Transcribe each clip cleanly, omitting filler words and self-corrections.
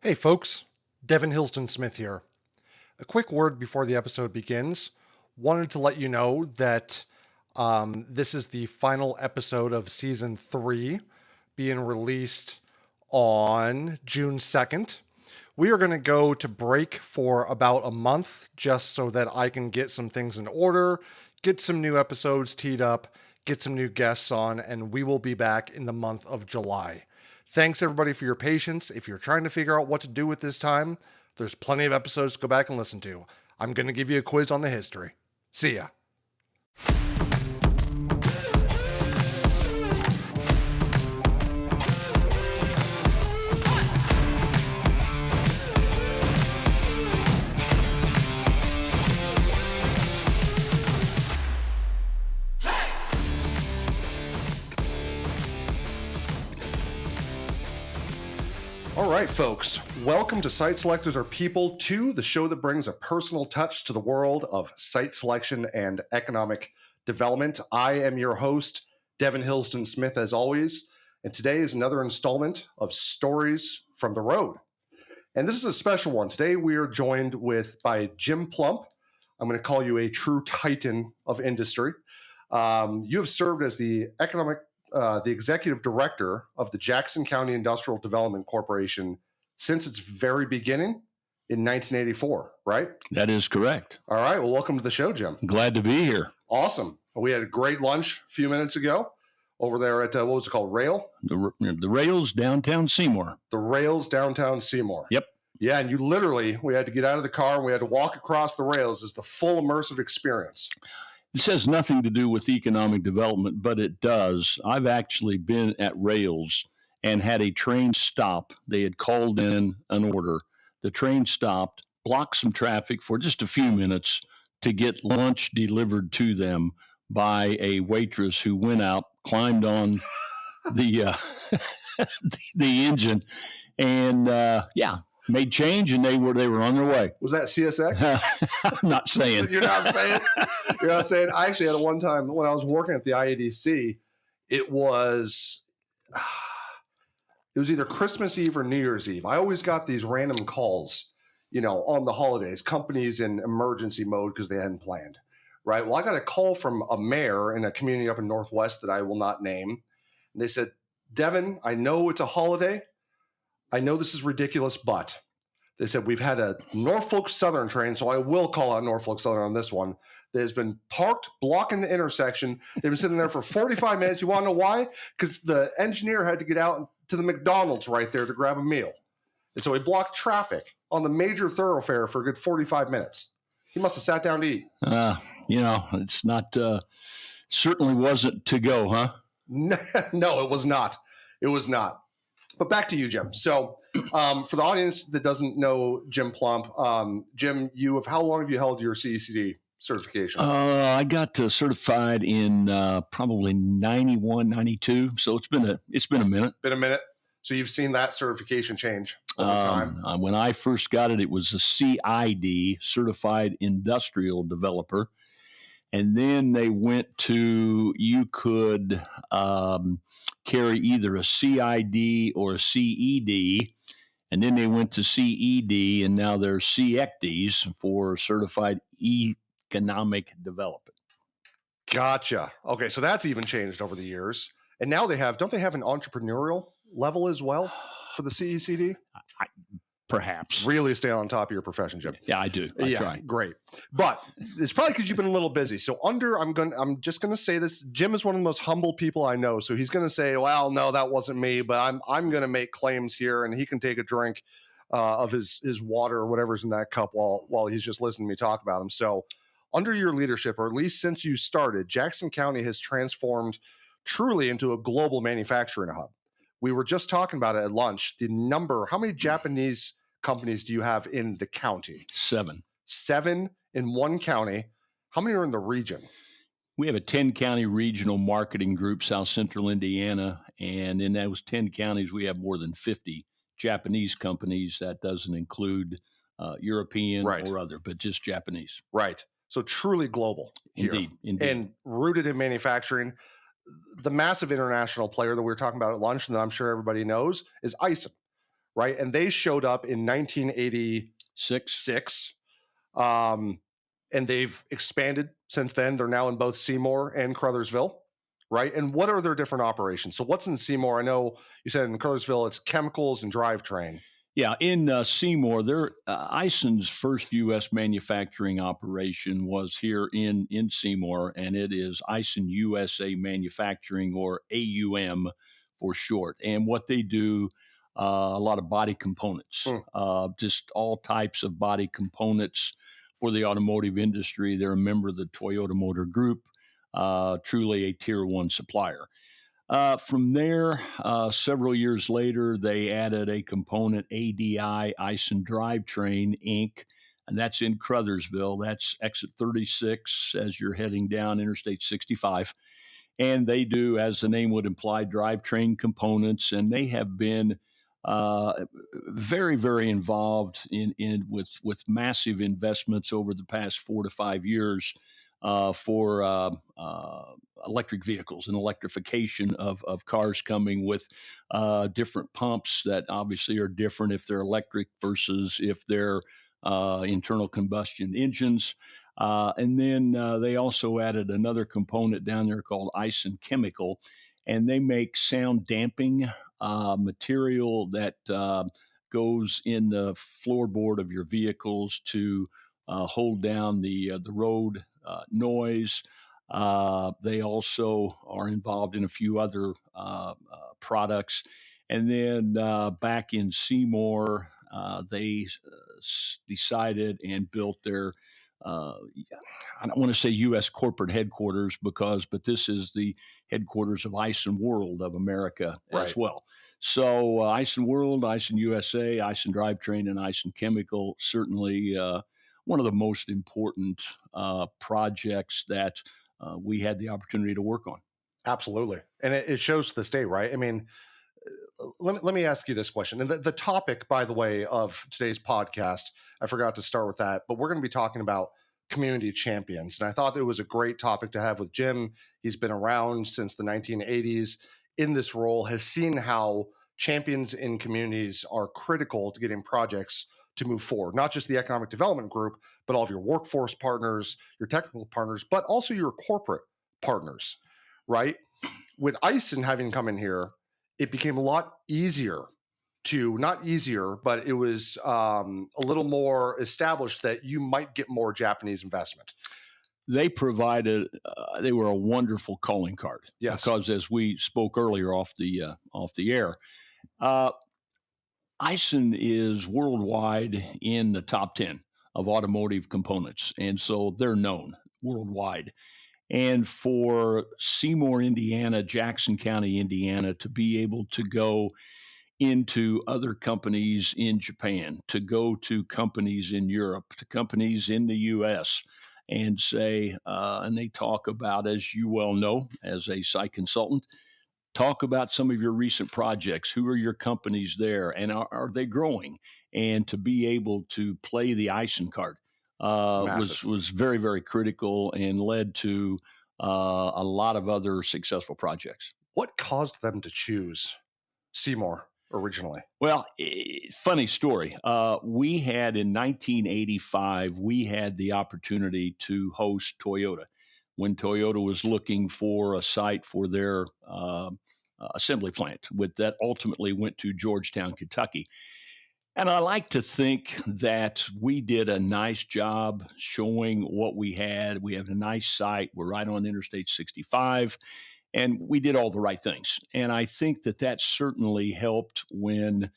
Hey folks, Devin Hillsdon-Smith here. A quick word before the episode begins. Wanted to let you know that this is the final episode of season 3 being released on June 2nd. We are going to go to break for about a month just so that I can get some things in order, get some new episodes teed up, get some new guests on, and we will be back in the month of July. Thanks everybody for your patience. If you're trying to figure out what to do with this time, there's plenty of episodes to go back and listen to. I'm going to give you a quiz on the history. See ya. All right, folks, welcome to Site Selectors Are People 2, the show that brings a personal touch to the world of site selection and economic development. I am your host, Devin Hillsdon-Smith, as always, and today is another installment of Stories from the Road. And this is a special one. Today we are joined by Jim Plump. I'm going to call you a true titan of industry. You have served as the executive director of the Jackson County Industrial Development Corporation since its very beginning in 1984, right? That is correct. All right. Well, welcome to the show, Jim. Glad to be here. Awesome. We had a great lunch a few minutes ago over there at, what was it called, Rail? The Rails downtown Seymour. The Rails downtown Seymour. Yep. Yeah, and we had to get out of the car and we had to walk across the rails. It's the full immersive experience. This has nothing to do with economic development, but it does. I've actually been at Rails and had a train stop. They had called in an order. The train stopped, blocked some traffic for just a few minutes to get lunch delivered to them by a waitress who went out, climbed on the the engine, and made change, and they were on their way. Was that CSX? I'm not saying. You're not saying? You're not saying? I actually had one time when I was working at the IADC, it was either Christmas Eve or New Year's Eve. I always got these random calls, on the holidays, companies in emergency mode because they hadn't planned, right? Well, I got a call from a mayor in a community up in Northwest that I will not name. And they said, Devin, I know it's a holiday. I know this is ridiculous, but they said we've had a Norfolk Southern train, so I will call out Norfolk Southern on this one, that has been parked, blocking the intersection. They've been sitting there for 45 minutes. You want to know why? Because the engineer had to get out to the McDonald's right there to grab a meal. And so he blocked traffic on the major thoroughfare for a good 45 minutes. He must have sat down to eat. It's not, certainly wasn't to go, huh? No, it was not. It was not. But back to you, Jim. So for the audience that doesn't know Jim Plump, Jim, how long have you held your CECD certification? I got certified in probably 91, 92. So it's been a minute. Been a minute. So you've seen that certification change over time? When I first got it, it was a CID, Certified Industrial Developer. And then they went to, you could carry either a CID or a CED. And then they went to CED, and now they're CECDs for Certified Economic Development. Gotcha. Okay, so that's even changed over the years. And now don't they have an entrepreneurial level as well for the CECD? Perhaps. Really stay on top of your profession, Jim. Yeah, I do. I try. Great. But it's probably because you've been a little busy. So I'm just going to say this. Jim is one of the most humble people I know. So he's going to say, well, no, that wasn't me, but I'm going to make claims here, and he can take a drink of his water or whatever's in that cup while he's just listening to me talk about him. So under your leadership, or at least since you started, Jackson County has transformed truly into a global manufacturing hub. We were just talking about it at lunch. How many Japanese companies do you have in the county? 7. 7 in one county. How many are in the region? We have a 10-county regional marketing group, South Central Indiana, and in those 10 counties, we have more than 50 Japanese companies. That doesn't include European or other, but just Japanese. Right. So truly global here. Indeed. And rooted in manufacturing. The massive international player that we were talking about at lunch and that I'm sure everybody knows is Aisin. right? And they showed up in 1986. And they've expanded since then. They're now in both Seymour and Crothersville, right? And what are their different operations? So what's in Seymour? I know you said in Crothersville, it's chemicals and drivetrain. Yeah, in Seymour, Aisin's first U.S. manufacturing operation was here in Seymour, and it is Aisin USA Manufacturing, or AUM for short. And what they do, a lot of body components, just all types of body components for the automotive industry. They're a member of the Toyota Motor Group, truly a tier one supplier. From there, several years later, they added a component, ADI, Aisin Drivetrain Inc., and that's in Crothersville. That's exit 36 as you're heading down Interstate 65. And they do, as the name would imply, drivetrain components, and they have been very, very involved with massive investments over the past 4 to 5 years for electric vehicles and electrification of cars, coming with different pumps that obviously are different if they're electric versus if they're internal combustion engines. And then they also added another component down there called Aisin Chemical, and they make sound damping material that goes in the floorboard of your vehicles to hold down the road noise. They also are involved in a few other products. And then back in Seymour, they decided and built their I don't want to say U.S. corporate headquarters but this is the headquarters of Aisin World of America as well. So Aisin World, Aisin USA, Aisin Drivetrain, and Aisin Chemical, certainly one of the most important projects that we had the opportunity to work on. Absolutely. And it shows to this day, right? I mean, let me ask you this question. And the topic, by the way, of today's podcast, I forgot to start with that, but we're going to be talking about community champions. And I thought it was a great topic to have with Jim. He's been around since the 1980s in this role, has seen how champions in communities are critical to getting projects to move forward, not just the economic development group, but all of your workforce partners, your technical partners, but also your corporate partners, right? With Aisin having come in here, it became a lot easier to, not easier, but it was a little more established that you might get more Japanese investment. They provided, they were a wonderful calling card. Yes. Because as we spoke earlier off the air, Aisin is worldwide in the top 10 of automotive components. And so they're known worldwide. And for Seymour, Indiana, Jackson County, Indiana, to be able to go into other companies in Japan, to go to companies in Europe, to companies in the U.S., and say, and they talk about, as you well know, as a site consultant, talk about some of your recent projects. Who are your companies there, and are they growing? And to be able to play the Aisin card was very, very critical and led to a lot of other successful projects. What caused them to choose Seymour originally? Well, funny story. We had in 1985, we had the opportunity to host Toyota when Toyota was looking for a site for their assembly plant, that ultimately went to Georgetown, Kentucky. And I like to think that we did a nice job showing what we had. We have a nice site. We're right on Interstate 65. And we did all the right things. And I think that certainly helped when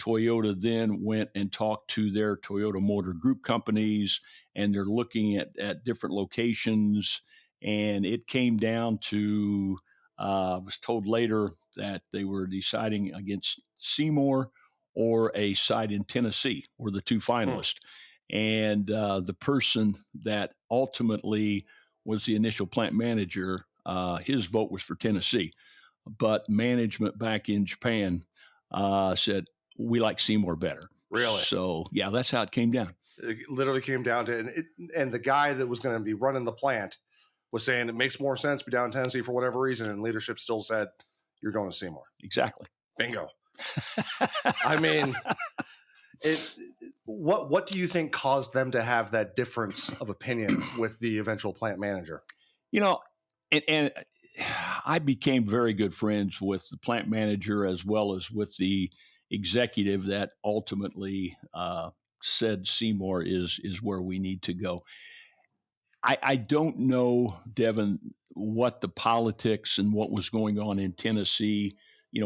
Toyota then went and talked to their Toyota Motor Group companies, and they're looking at different locations. And it came down to, I was told later that they were deciding against Seymour or a site in Tennessee were the two finalists. And the person that ultimately was the initial plant manager, his vote was for Tennessee, but management back in Japan said, we like Seymour better. Really? So, yeah, that's how it came down. It literally came down to, and the guy that was going to be running the plant was saying it makes more sense to be down in Tennessee for whatever reason, and leadership still said, you're going to Seymour. Exactly. Bingo. I mean, what do you think caused them to have that difference of opinion with the eventual plant manager? You know, and I became very good friends with the plant manager as well as with the executive that ultimately said Seymour is where we need to go. I don't know, Devin, what the politics and what was going on in Tennessee.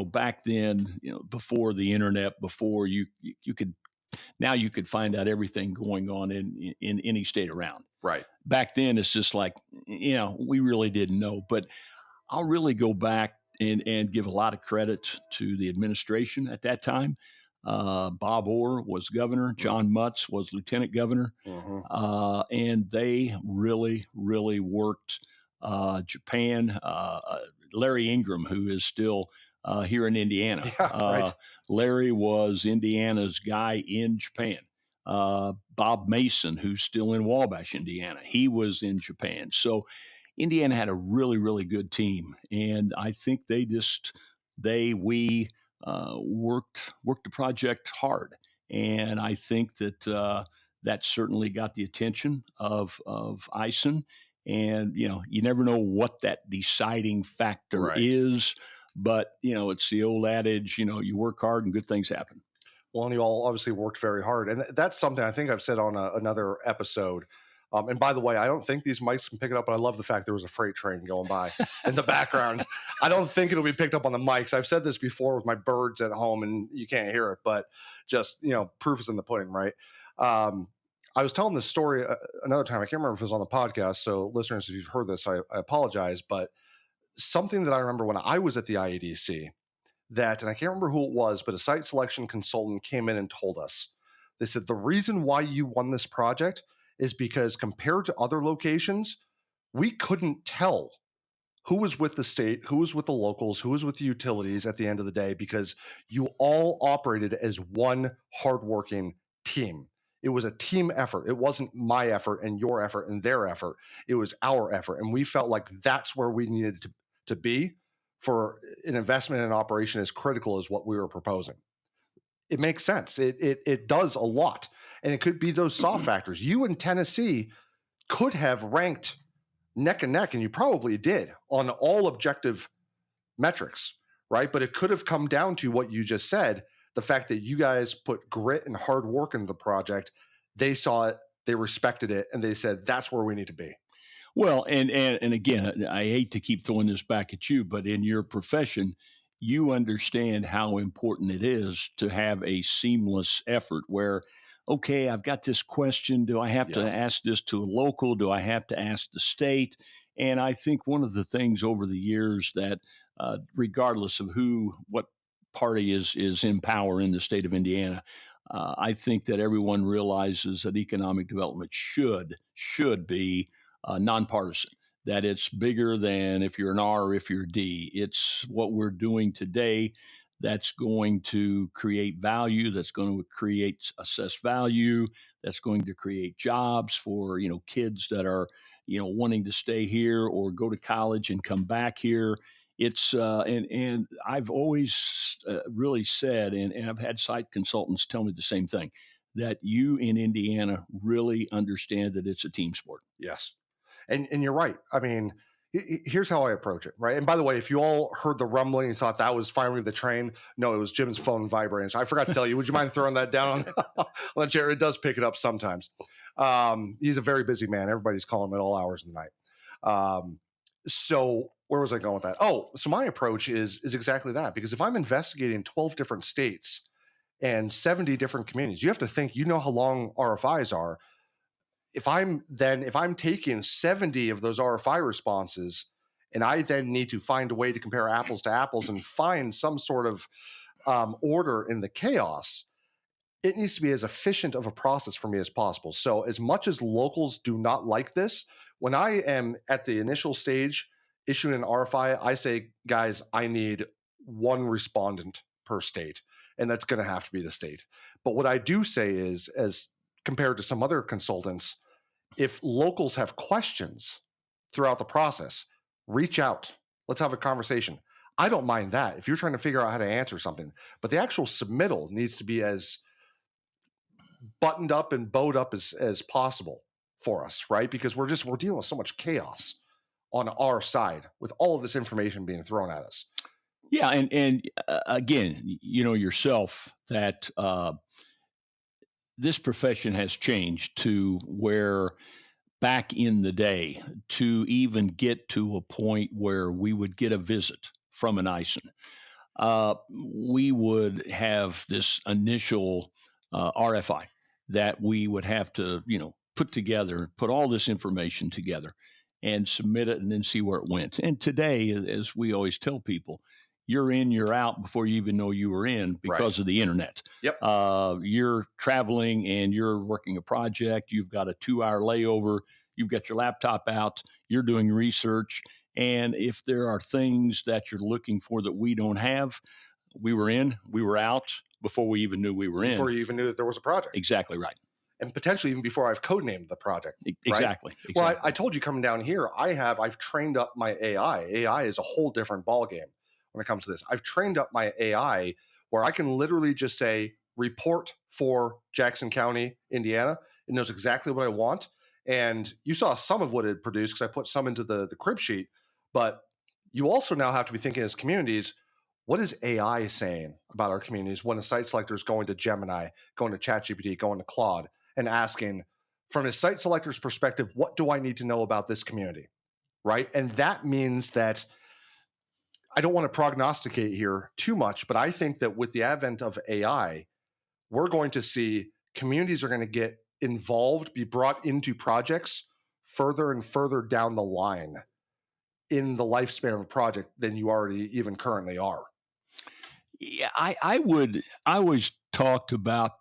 Back then, before the internet, before you could now you could find out everything going on in any state around. Right. Back then, it's just like we really didn't know. But I'll really go back and give a lot of credit to the administration at that time. Bob Orr was governor. John Mutz was lieutenant governor. And they really, really worked Japan. Larry Ingram, who is still here in Indiana. Yeah, right. Larry was Indiana's guy in Japan. Bob Mason, who's still in Wabash, Indiana, he was in Japan. So Indiana had a really, really good team, and I think we worked the project hard, and I think that that certainly got the attention of Aisin. And you never know what that deciding factor is, but it's the old adage, you work hard and good things happen. Well, and you all obviously worked very hard, and that's something I think I've said on another episode. And by the way, I don't think these mics can pick it up, but I love the fact there was a freight train going by in the background. I don't think it'll be picked up on the mics. I've said this before with my birds at home, and you can't hear it, but just, proof is in the pudding, right? I was telling this story another time. I can't remember if it was on the podcast. So listeners, if you've heard this, I apologize. But something that I remember when I was at the IEDC and I can't remember who it was, but a site selection consultant came in and told us, they said, the reason why you won this project is because compared to other locations, we couldn't tell who was with the state, who was with the locals, who was with the utilities at the end of the day, because you all operated as one hardworking team. It was a team effort. It wasn't my effort and your effort and their effort. It was our effort. And we felt like that's where we needed to be for an investment in an operation as critical as what we were proposing. It makes sense. It does a lot. And it could be those soft factors. You in Tennessee could have ranked neck and neck, and you probably did on all objective metrics, right? But it could have come down to what you just said, the fact that you guys put grit and hard work into the project. They saw it, they respected it, and they said, that's where we need to be. Well, and again, I hate to keep throwing this back at you, but in your profession, you understand how important it is to have a seamless effort where, okay, I've got this question. Do I have to ask this to a local? Do I have to ask the state? And I think one of the things over the years that, regardless of what party is in power in the state of Indiana, I think that everyone realizes that economic development should be nonpartisan, that it's bigger than if you're an R or if you're a D. It's what we're doing today that's going to create value, that's going to create assessed value, that's going to create jobs for, kids that are, wanting to stay here or go to college and come back here. It's and I've always really said, and I've had site consultants tell me the same thing, that you in Indiana really understand that it's a team sport. Yes. And you're right. I mean, here's how I approach it, right? And by the way, if you all heard the rumbling and thought that was finally the train, no, it was Jim's phone vibrating. So I forgot to tell you. Would you mind throwing that down on the chair? It does pick it up sometimes. He's a very busy man. Everybody's calling him at all hours of the night. So where was I going with that? Oh, so my approach is exactly that. Because if I'm investigating 12 different states and 70 different communities, you have to think, how long RFIs are. If I'm taking 70 of those RFI responses, and I then need to find a way to compare apples to apples and find some sort of order in the chaos, it needs to be as efficient of a process for me as possible. So as much as locals do not like this, when I am at the initial stage issuing an RFI, I say, guys, I need one respondent per state, and that's going to have to be the state. But what I do say is, as compared to some other consultants, if locals have questions throughout the process, reach out. Let's have a conversation. I don't mind that if you're trying to figure out how to answer something, but the actual submittal needs to be as buttoned up and bowed up as possible for us, right? Because we're dealing with so much chaos on our side with all of this information being thrown at us. Yeah, and again, you know yourself that this profession has changed to where back in the day, to even get to a point where we would get a visit from an Aisin, we would have this initial RFI that we would have to, put together, put all this information together and submit it and then see where it went. And today, as we always tell people, you're in, you're out before you even know you were in because of the internet. Yep. You're traveling and you're working a project. You've got a 2-hour layover. You've got your laptop out. You're doing research. And if there are things that you're looking for that we don't have, we were in, we were out before we even knew we were in. Before you even knew that there was a project. Exactly right. And potentially even before I've codenamed the project. Exactly. Right? Well, I told you coming down here, I've trained up my AI. AI is a whole different ballgame when it comes to this. I've trained up my AI where I can literally just say, report for Jackson County, Indiana. It knows exactly what I want. And you saw some of what it produced because I put some into the crib sheet. But you also now have to be thinking as communities, what is AI saying about our communities when a site selector is going to Gemini, going to ChatGPT, going to Claude, and asking, from a site selector's perspective, what do I need to know about this community, right? And that means that I don't want to prognosticate here too much, but I think that with the advent of AI, we're going to see communities are going to get involved, be brought into projects further and further down the line in the lifespan of a project than you already even currently are. Yeah, I always talked about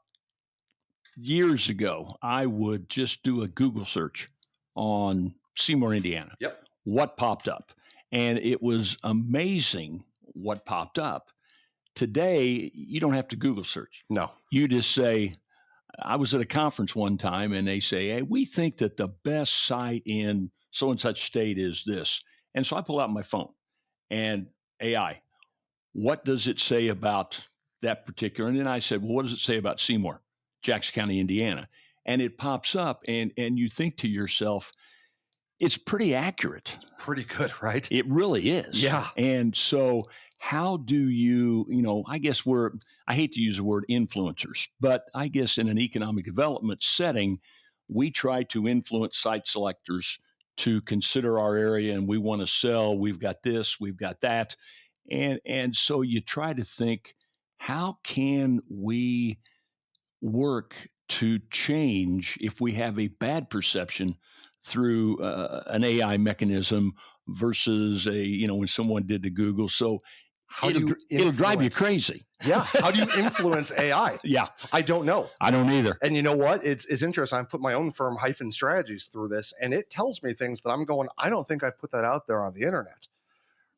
years ago, I would just do a Google search on Seymour, Indiana. Yep. What popped up? And it was amazing what popped up. Today, you don't have to Google search. No. You just say, I was at a conference one time and they say, hey, we think that the best site in so and such state is this. And so I pull out my phone and AI, what does it say about that particular? And then I said, well, what does it say about Seymour, Jackson County, Indiana? And it pops up and you think to yourself, it's pretty accurate. Pretty good, right? It really is. Yeah. And so how do you, I guess I hate to use the word influencers, but I guess in an economic development setting, we try to influence site selectors to consider our area and we want to sell, we've got this, we've got that. And so you try to think, how can we work to change if we have a bad perception through an AI mechanism versus when someone did the Google. So it'll drive you crazy. Yeah. How do you influence AI? Yeah. I don't know. I don't either. And you know what? It's interesting. I put my own firm Hyphen Strategies through this and it tells me things that I'm going, I don't think I put that out there on the internet.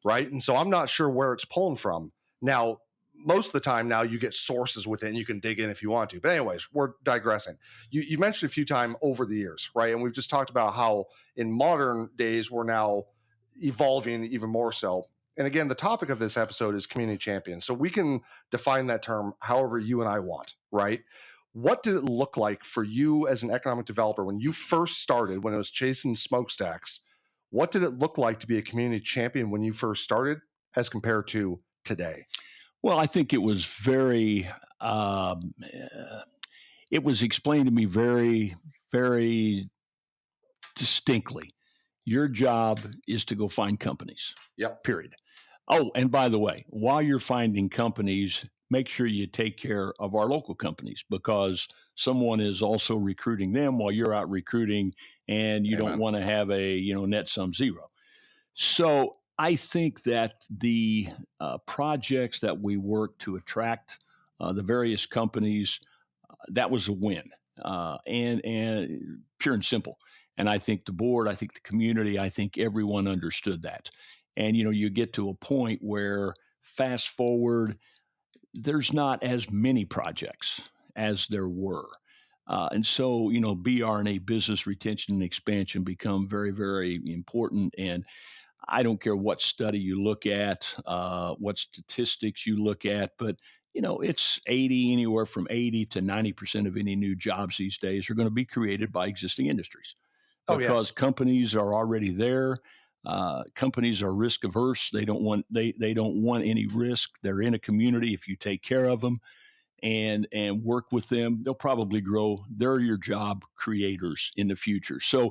Right. And so I'm not sure where it's pulling from. Now, most of the time now you get sources within, you can dig in if you want to. But anyways, we're digressing. You mentioned a few times over the years, right? And we've just talked about how in modern days we're now evolving even more so. And again, the topic of this episode is community champion. So we can define that term however you and I want, right? What did it look like for you as an economic developer when you first started, when it was chasing smokestacks? What did it look like to be a community champion when you first started as compared to today? Well, I think it was very, it was explained to me very, very distinctly. Your job is to go find companies. Yep. Period. Oh, and by the way, while you're finding companies, make sure you take care of our local companies because someone is also recruiting them while you're out recruiting and you don't want to have a, net sum zero. So I think that the projects that we work to attract the various companies, that was a win and pure and simple. And I think the board, I think the community, I think everyone understood that. And, you get to a point where fast forward, there's not as many projects as there were. And so, BR&A, business retention and expansion, become very, very important. And I don't care what study you look at, what statistics you look at, but it's anywhere from 80 to 90% of any new jobs these days are going to be created by existing industries Oh, because yes. companies are already there. Companies are risk averse. They don't want any risk. They're in a community. If you take care of them and work with them, they'll probably grow. They're your job creators in the future. So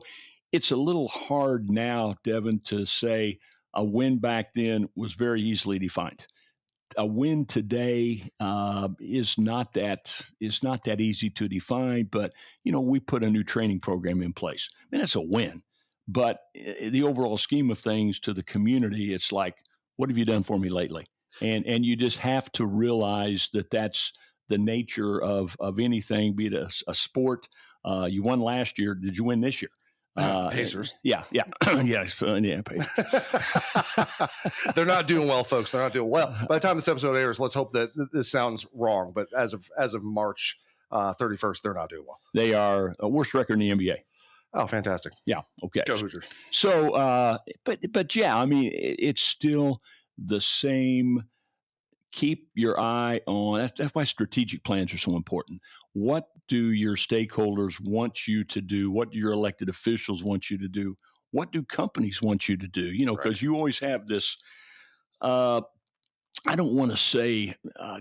it's a little hard now, Devin, to say a win back then was very easily defined. A win today is not that easy to define. But we put a new training program in place. I mean, that's a win. But the overall scheme of things to the community, it's like, what have you done for me lately? And you just have to realize that that's the nature of anything, be it a sport. You won last year. Did you win this year? Pacers. Yeah. Yeah, Pacers. They're not doing well, folks. They're not doing well. By the time this episode airs, let's hope that this sounds wrong. But as of March 31st, they're not doing well. They are worst record in the NBA. Oh, fantastic. Yeah. Okay. Go Hoosiers. So, but yeah, I mean, it's still the same. Keep your eye on. That's why strategic plans are so important. What do your stakeholders want you to do? What do your elected officials want you to do? What do companies want you to do? Because Right. you always have this. I don't want to say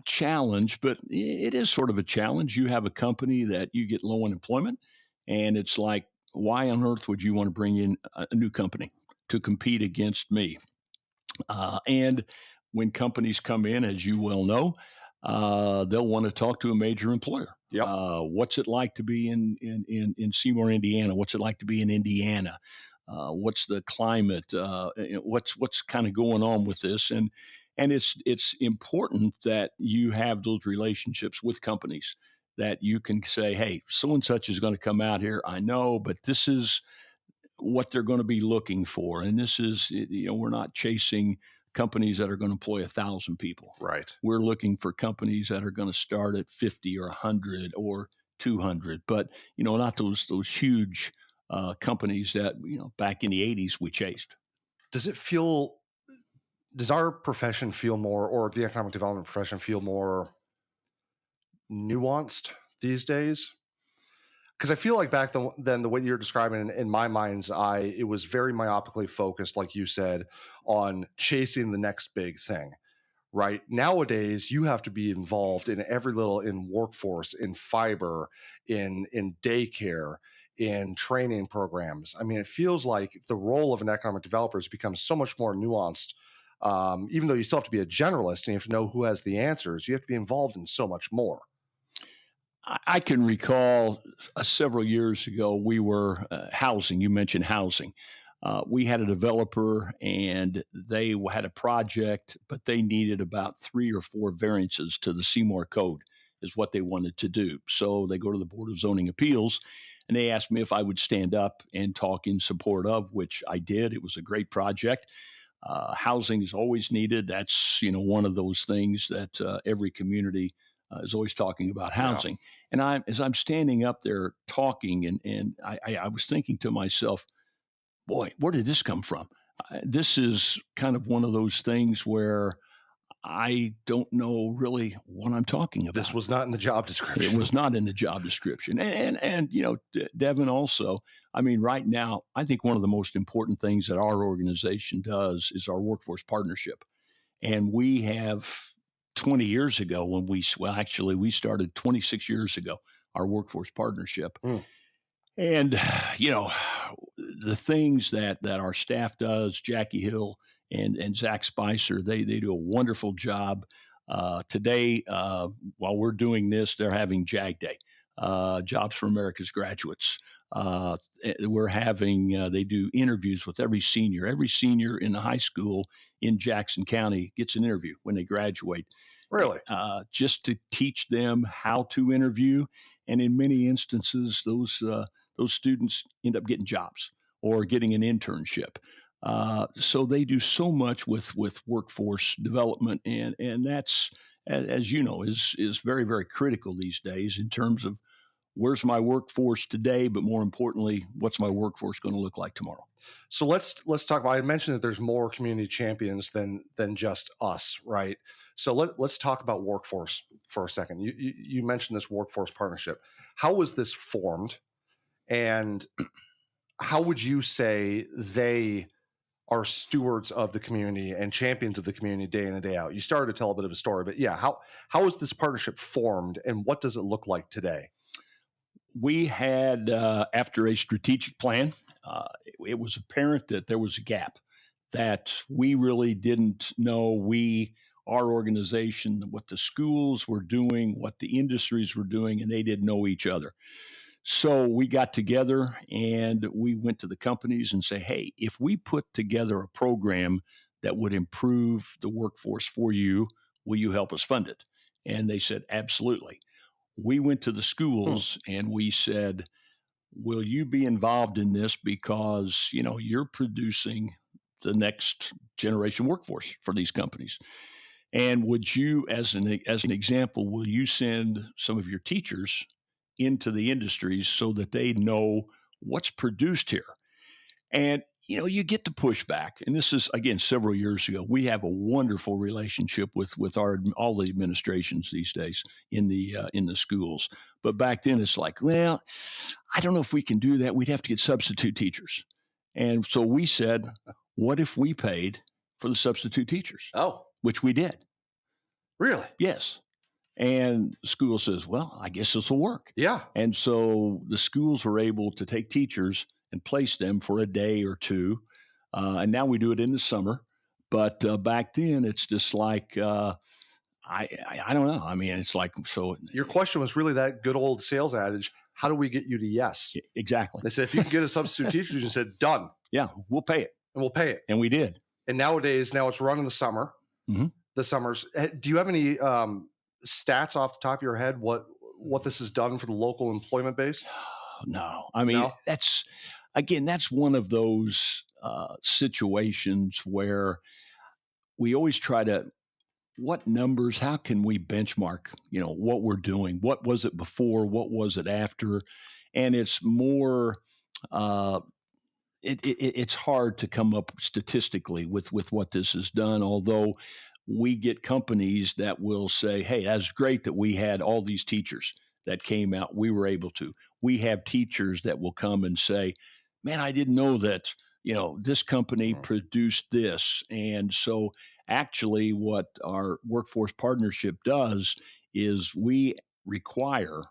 challenge, but it is sort of a challenge. You have a company that you get low unemployment, and it's like, why on earth would you want to bring in a new company to compete against me? And when companies come in, as you well know, they'll want to talk to a major employer. Yep. What's it like to be in Seymour, Indiana? What's it like to be in Indiana? What's the climate? What's kind of going on with this? And it's important that you have those relationships with companies that you can say, hey, so and such is going to come out here. I know, but this is what they're going to be looking for. And this is, we're not chasing companies that are going to employ 1,000 people. Right. We're looking for companies that are going to start at 50 or 100 or 200, but, not those huge companies that, back in the 80s we chased. Does our profession feel more, or the economic development profession feel more nuanced these days? Because I feel like back then, the way you're describing in my mind's eye, it was very myopically focused, like you said, on chasing the next big thing, right? Nowadays, you have to be involved in in workforce, in fiber, in daycare, in training programs. I mean, it feels like the role of an economic developer has become so much more nuanced. Even though you still have to be a generalist and you have to know who has the answers, you have to be involved in so much more. I can recall several years ago, we were housing. You mentioned housing. We had a developer and they had a project, but they needed about 3 or 4 variances to the Seymour code is what they wanted to do. So they go to the Board of Zoning Appeals and they asked me if I would stand up and talk in support of, which I did. It was a great project. Housing is always needed. That's, one of those things that every community is always talking about housing. Yeah. And as I'm standing up there talking, and I was thinking to myself, boy, where did this come from? This is kind of one of those things where I don't know really what I'm talking about. This was not in the job description. It was not in the job description. And Devin also, I mean, right now, I think one of the most important things that our organization does is our workforce partnership. And we have 20 years ago when we started 26 years ago, our workforce partnership. And, the things that our staff does, Jackie Hill and Zach Spicer, they do a wonderful job. Today, while we're doing this, they're having JAG Day, Jobs for America's Graduates. We're having, they do interviews with every senior. Every senior in the high school in Jackson County gets an interview when they graduate. Really? Just to teach them how to interview. And in many instances, those students end up getting jobs or getting an internship. So they do so much with workforce development. And that's, as you know, is very, very critical these days in terms of where's my workforce today, but more importantly, what's my workforce going to look like tomorrow? So let's talk about. I mentioned that there's more community champions than just us, right? So let's talk about workforce for a second. You mentioned this workforce partnership. How was this formed, and how would you say they are stewards of the community and champions of the community day in and day out? You started to tell a bit of a story, but yeah, how is this partnership formed, and what does it look like today? We had, after a strategic plan, it was apparent that there was a gap, that we really didn't know, our organization, what the schools were doing, what the industries were doing, and they didn't know each other. So we got together and we went to the companies and say, hey, if we put together a program that would improve the workforce for you, will you help us fund it? And they said, absolutely. We went to the schools and we said, will you be involved in this because, you're producing the next generation workforce for these companies? And would you, as an example, will you send some of your teachers into the industries so that they know what's produced here? And you get the pushback, and this is again several years ago. We have a wonderful relationship with all the administrations these days in the schools. But back then, it's like, well, I don't know if we can do that. We'd have to get substitute teachers, and so we said, what if we paid for the substitute teachers? Oh, which we did. Really? Yes. And the school says, well, I guess this will work. Yeah. And so the schools were able to take teachers and place them for a day or two. And now we do it in the summer. But back then, it's just like, I don't know. I mean, it's like, so. Your question was really that good old sales adage, how do we get you to yes? Exactly. They said, if you can get a substitute teacher, you said, done. Yeah, we'll pay it. And we'll pay it. And we did. And now it's run in the summer. Mm-hmm. The summers. Do you have any stats off the top of your head what this has done for the local employment base? No. I mean, that's one of those situations where we always try to, what numbers, how can we benchmark, what we're doing? What was it before? What was it after? And it's more, it's hard to come up statistically with what this has done, although we get companies that will say, hey, that's great that we had all these teachers that came out. We were able to. We have teachers that will come and say, man, I didn't know that, this company produced this. And so actually what our workforce partnership does is we require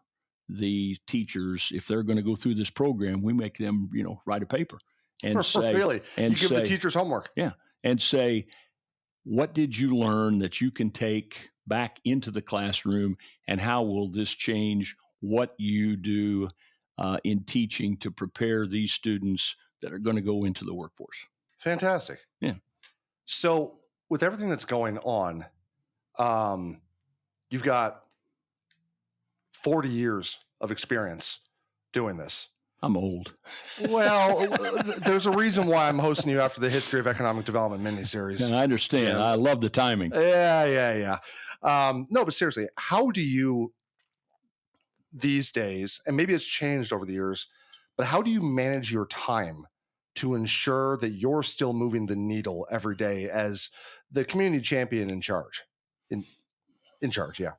the teachers, if they're going to go through this program, we make them, write a paper and say, really? And you give the teachers homework. Yeah. And say, what did you learn that you can take back into the classroom, and how will this change what you do in teaching to prepare these students that are going to go into the workforce? Fantastic. Yeah. So with everything that's going on, you've got 40 years of experience doing this. I'm old. Well, there's a reason why I'm hosting you after the History of Economic Development miniseries. And I understand. Yeah. I love the timing. Yeah. No, but seriously, how do you these days, and maybe it's changed over the years, but how do you manage your time to ensure that you're still moving the needle every day as the community champion in charge? In charge, yeah.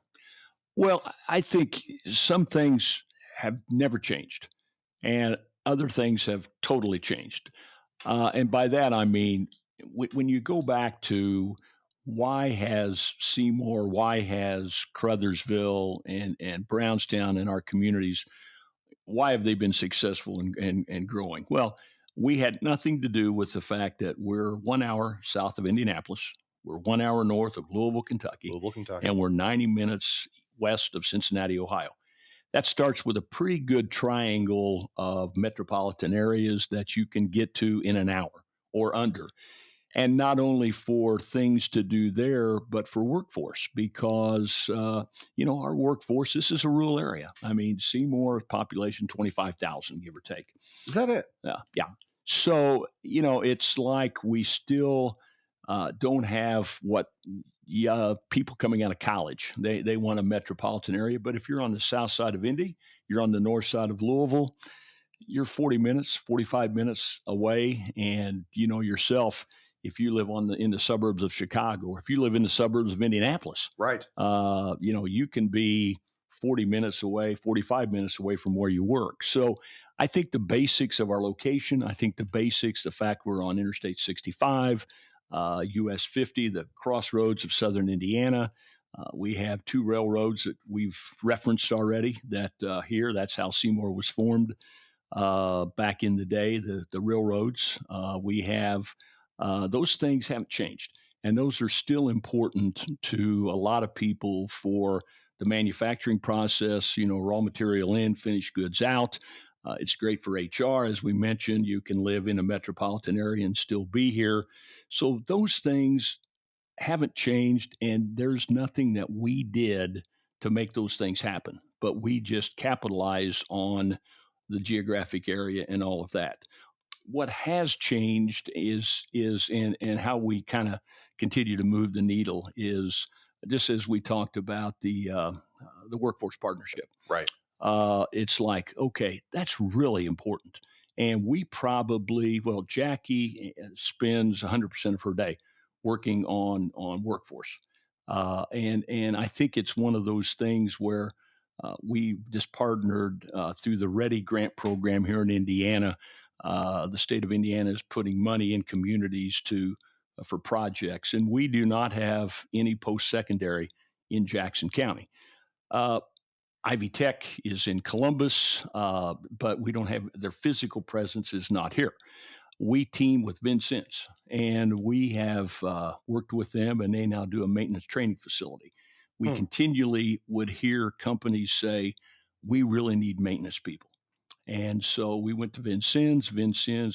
Well, I think some things have never changed, and other things have totally changed. And by that, I mean, when you go back to why has Seymour, why has Crothersville and Brownstown in our communities, why have they been successful and growing? Well, we had nothing to do with the fact that we're 1 hour south of Indianapolis. We're 1 hour north of Louisville, Kentucky. And we're 90 minutes west of Cincinnati, Ohio. That starts with a pretty good triangle of metropolitan areas that you can get to in an hour or under. And not only for things to do there, but for workforce, because, our workforce, this is a rural area. I mean, Seymour population, 25,000, give or take. Is that it? Yeah. So, it's like we still don't have what people coming out of college. They want a metropolitan area. But if you're on the south side of Indy, you're on the north side of Louisville, you're 40 minutes, 45 minutes away. And you know yourself, if you live in the suburbs of Chicago, or if you live in the suburbs of Indianapolis, Right. You can be 40 minutes away, 45 minutes away from where you work. So I think the basics of our location, the fact we're on Interstate 65, US 50, the crossroads of southern Indiana. We have two railroads that we've referenced already that's how Seymour was formed back in the day, the railroads. We have those things haven't changed. And those are still important to a lot of people for the manufacturing process, raw material in, finished goods out. It's great for HR. As we mentioned, you can live in a metropolitan area and still be here. So those things haven't changed, and there's nothing that we did to make those things happen. But we just capitalize on the geographic area and all of that. What has changed is and how we kind of continue to move the needle is just as we talked about the workforce partnership. Right. It's like, okay, that's really important. And we probably, Jackie spends 100% of her day working on workforce. And I think it's one of those things where we just partnered through the READY grant program here in Indiana. The state of Indiana is putting money in communities for projects, and we do not have any post-secondary in Jackson County. Ivy Tech is in Columbus, but we don't have their physical presence is not here. We team with Vincennes, and we have worked with them, and they now do a maintenance training facility. We continually would hear companies say, we really need maintenance people. And so we went to Vincennes.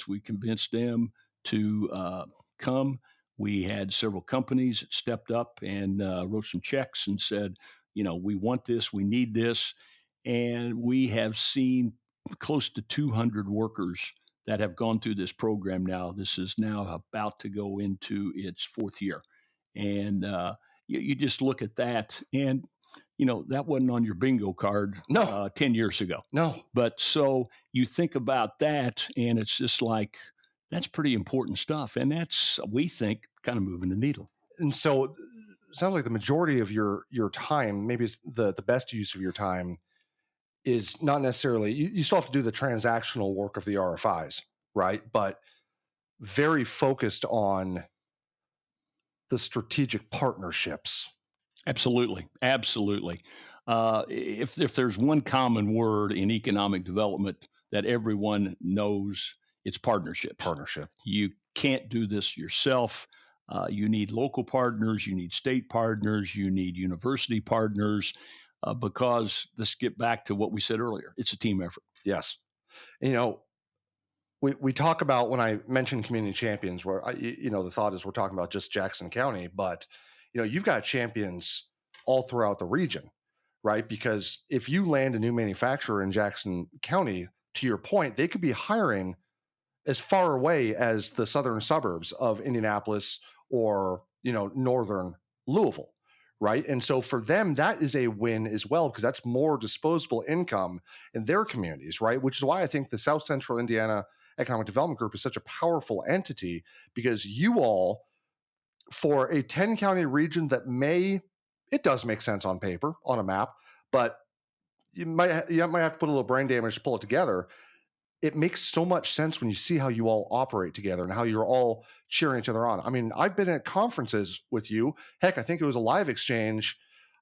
We convinced them to come. We had several companies that stepped up and wrote some checks and said, we want this, we need this. And we have seen close to 200 workers that have gone through this program now. This is now about to go into its fourth year. And you just look at that, and that wasn't on your bingo card 10 years ago. No. But so you think about that, and it's just like, that's pretty important stuff. And that's, we think, kind of moving the needle. And so it sounds like the majority of your time, maybe it's the best use of your time, is not necessarily, you still have to do the transactional work of the RFIs, right? But very focused on the strategic partnerships. Absolutely. If there's one common word in economic development that everyone knows, it's partnership. You can't do this yourself. You need local partners, you need state partners, you need university partners, because let's get back to what we said earlier. It's a team effort. Yes. We talk about, when I mentioned community champions, where the thought is we're talking about just Jackson County, but you've got champions all throughout the region, right? Because if you land a new manufacturer in Jackson County, to your point, they could be hiring as far away as the southern suburbs of Indianapolis or northern Louisville, right? And so for them, that is a win as well, because that's more disposable income in their communities, right? Which is why I think the South Central Indiana Economic Development Group is such a powerful entity, because you all, for a 10-county region that it does make sense on paper, on a map, but you might have to put a little brain damage to pull it together. It makes so much sense when you see how you all operate together and how you're all cheering each other on. I mean, I've been at conferences with you. Heck, I think it was a live exchange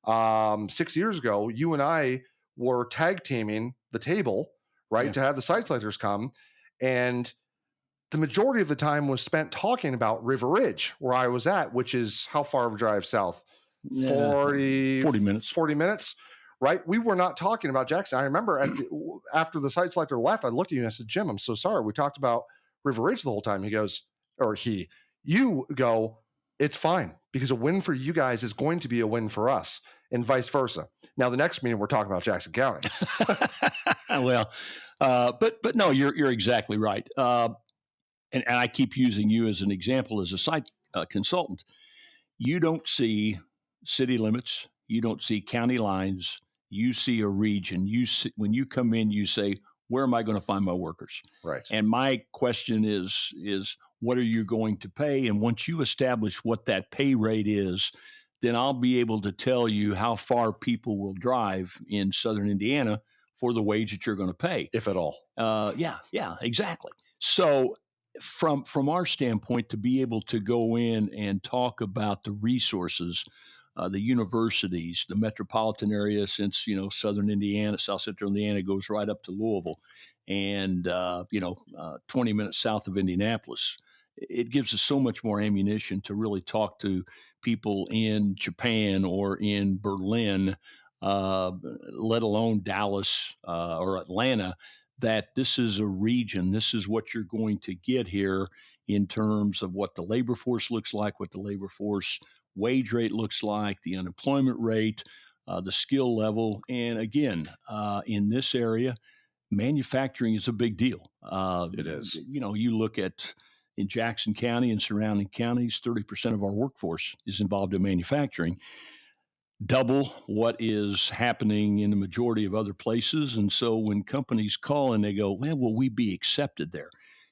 6 years ago. You and I were tag teaming the table, right, to have the Site Selectors come. And the majority of the time was spent talking about River Ridge, where I was at, which is how far of a drive south? 40 minutes. 40 minutes, right? We were not talking about Jackson. I remember after the Site Selector left, I looked at you and I said, Jim, I'm so sorry. We talked about River Ridge the whole time. You go, it's fine, because a win for you guys is going to be a win for us, and vice versa. Now, the next meeting, we're talking about Jackson County. Well, but no, you're exactly right. And I keep using you as an example as a site consultant. You don't see city limits. You don't see county lines. You see a region. When you come in, you say, where am I going to find my workers? Right. And my question is what are you going to pay? And once you establish what that pay rate is, then I'll be able to tell you how far people will drive in Southern Indiana for the wage that you're going to pay. If at all. Yeah, exactly. So from our standpoint, to be able to go in and talk about the resources, the universities, the metropolitan area, since, Southern Indiana, South Central Indiana goes right up to Louisville and, 20 minutes south of Indianapolis. It gives us so much more ammunition to really talk to people in Japan or in Berlin, let alone Dallas or Atlanta, that this is a region, this is what you're going to get here in terms of what the labor force looks like, what the labor force wage rate looks like, the unemployment rate, the skill level. And again, in this area, manufacturing is a big deal. It is. You look at in Jackson County and surrounding counties, 30% of our workforce is involved in manufacturing, double what is happening in the majority of other places. And so when companies call and they go, well, will we be accepted there?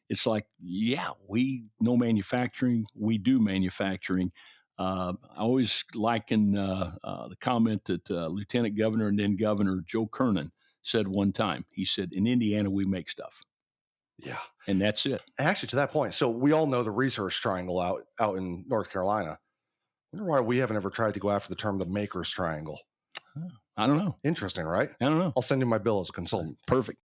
It's like, yeah, we know manufacturing. We do manufacturing. I always liken the comment that Lieutenant Governor and then Governor Joe Kernan said one time. He said, in Indiana, we make stuff. Yeah. And that's it. Actually, to that point, so we all know the research triangle out in North Carolina. I wonder why we haven't ever tried to go after the term the maker's triangle. I don't know. Interesting, right? I don't know. I'll send you my bill as a consultant. Perfect.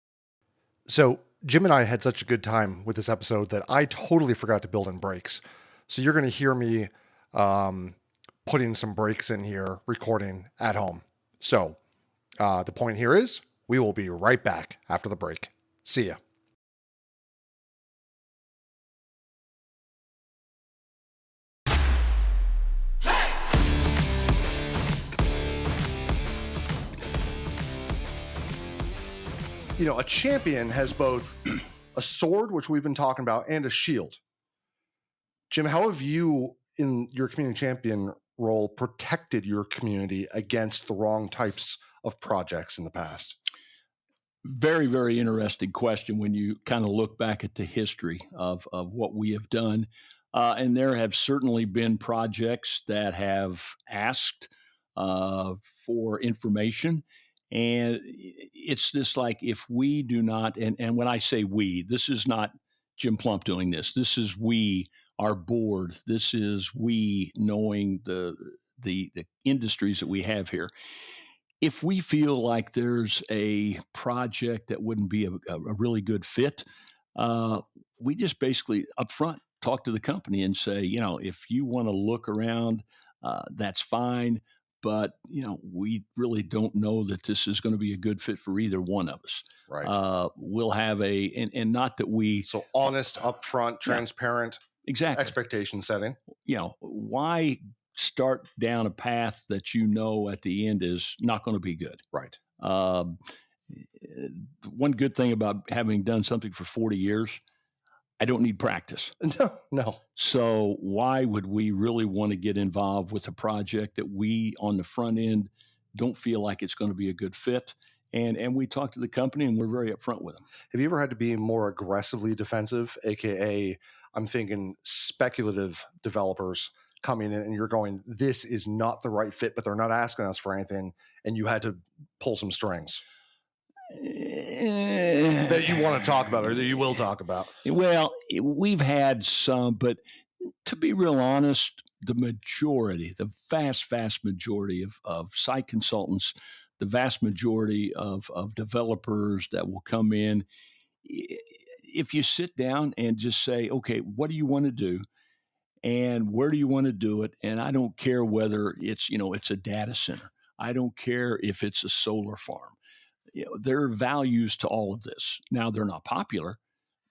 So Jim and I had such a good time with this episode that I totally forgot to build in breaks. So you're going to hear me putting some breaks in here, recording at home. So the point here is we will be right back after the break. See ya. A champion has both a sword, which we've been talking about, and a shield. Jim, how have you, in your community champion role, protected your community against the wrong types of projects in the past? Very, very interesting question when you kind of look back at the history of what we have done. And there have certainly been projects that have asked for information. And it's just like, if we do not, and when I say we, this is not Jim Plump doing this. This is we, our board. This is we knowing the industries that we have here. If we feel like there's a project that wouldn't be a really good fit, we just basically upfront talk to the company and say, if you want to look around, that's fine. But, we really don't know that this is going to be a good fit for either one of us. Right. We'll have and not that we. So honest, upfront, transparent. Exactly. Expectation setting. Why start down a path that at the end is not going to be good? Right. One good thing about having done something for 40 years, I don't need practice. No. So why would we really want to get involved with a project that we on the front end don't feel like it's going to be a good fit? And we talk to the company and we're very upfront with them. Have you ever had to be more aggressively defensive, AKA I'm thinking speculative developers coming in and you're going, this is not the right fit, but they're not asking us for anything, and you had to pull some strings? That you want to talk about or that you will talk about? Well, we've had some, but to be real honest, the vast majority of site consultants, the vast majority of developers that will come in, if you sit down and just say, okay, what do you want to do? And where do you want to do it? And I don't care whether it's a data center. I don't care if it's a solar farm. There are values to all of this. Now, they're not popular,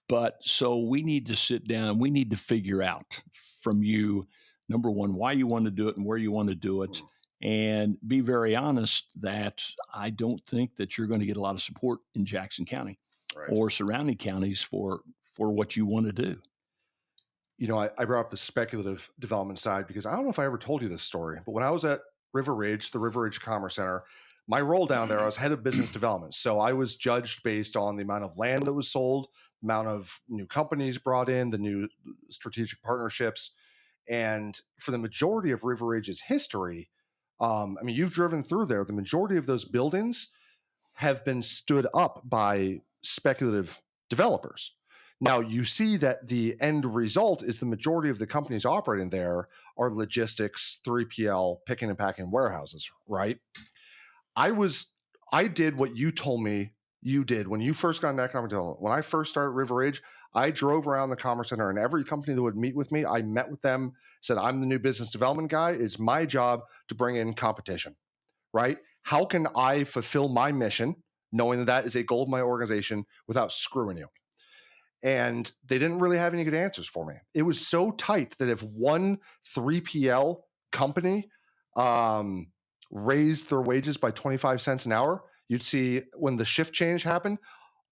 but so we need to sit down. We need to figure out from you, number one, why you want to do it and where you want to do it, and be very honest that I don't think that you're going to get a lot of support in Jackson County or surrounding counties for what you want to do. I brought up the speculative development side because I don't know if I ever told you this story, but when I was at River Ridge, the River Ridge Commerce Center. My role down there, I was head of business development. So I was judged based on the amount of land that was sold, amount of new companies brought in, the new strategic partnerships. And for the majority of River Ridge's history, I mean, you've driven through there. The majority of those buildings have been stood up by speculative developers. Now, you see that the end result is the majority of the companies operating there are logistics, 3PL, picking and packing warehouses, right? I did what you told me you did when you first got into economic development. When I first started River Ridge, I drove around the Commerce Center, and every company that would meet with me, I met with them, said, I'm the new business development guy. It's my job to bring in competition, right? How can I fulfill my mission, knowing that that is a goal of my organization, without screwing you? And they didn't really have any good answers for me. It was so tight that if one 3PL company raised their wages by 25 cents an hour, you'd see when the shift change happened,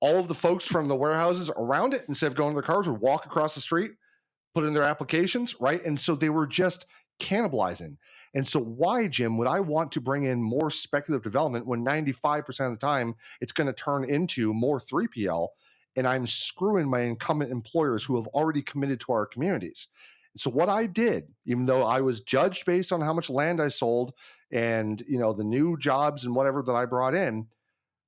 all of the folks from the warehouses around it, instead of going to their cars, would walk across the street, put in their applications, right? And so they were just cannibalizing. And so why, Jim, would I want to bring in more speculative development when 95% of the time it's going to turn into more 3PL, and I'm screwing my incumbent employers who have already committed to our communities? And so what I did, even though I was judged based on how much land I sold and, you know, the new jobs and whatever that I brought in,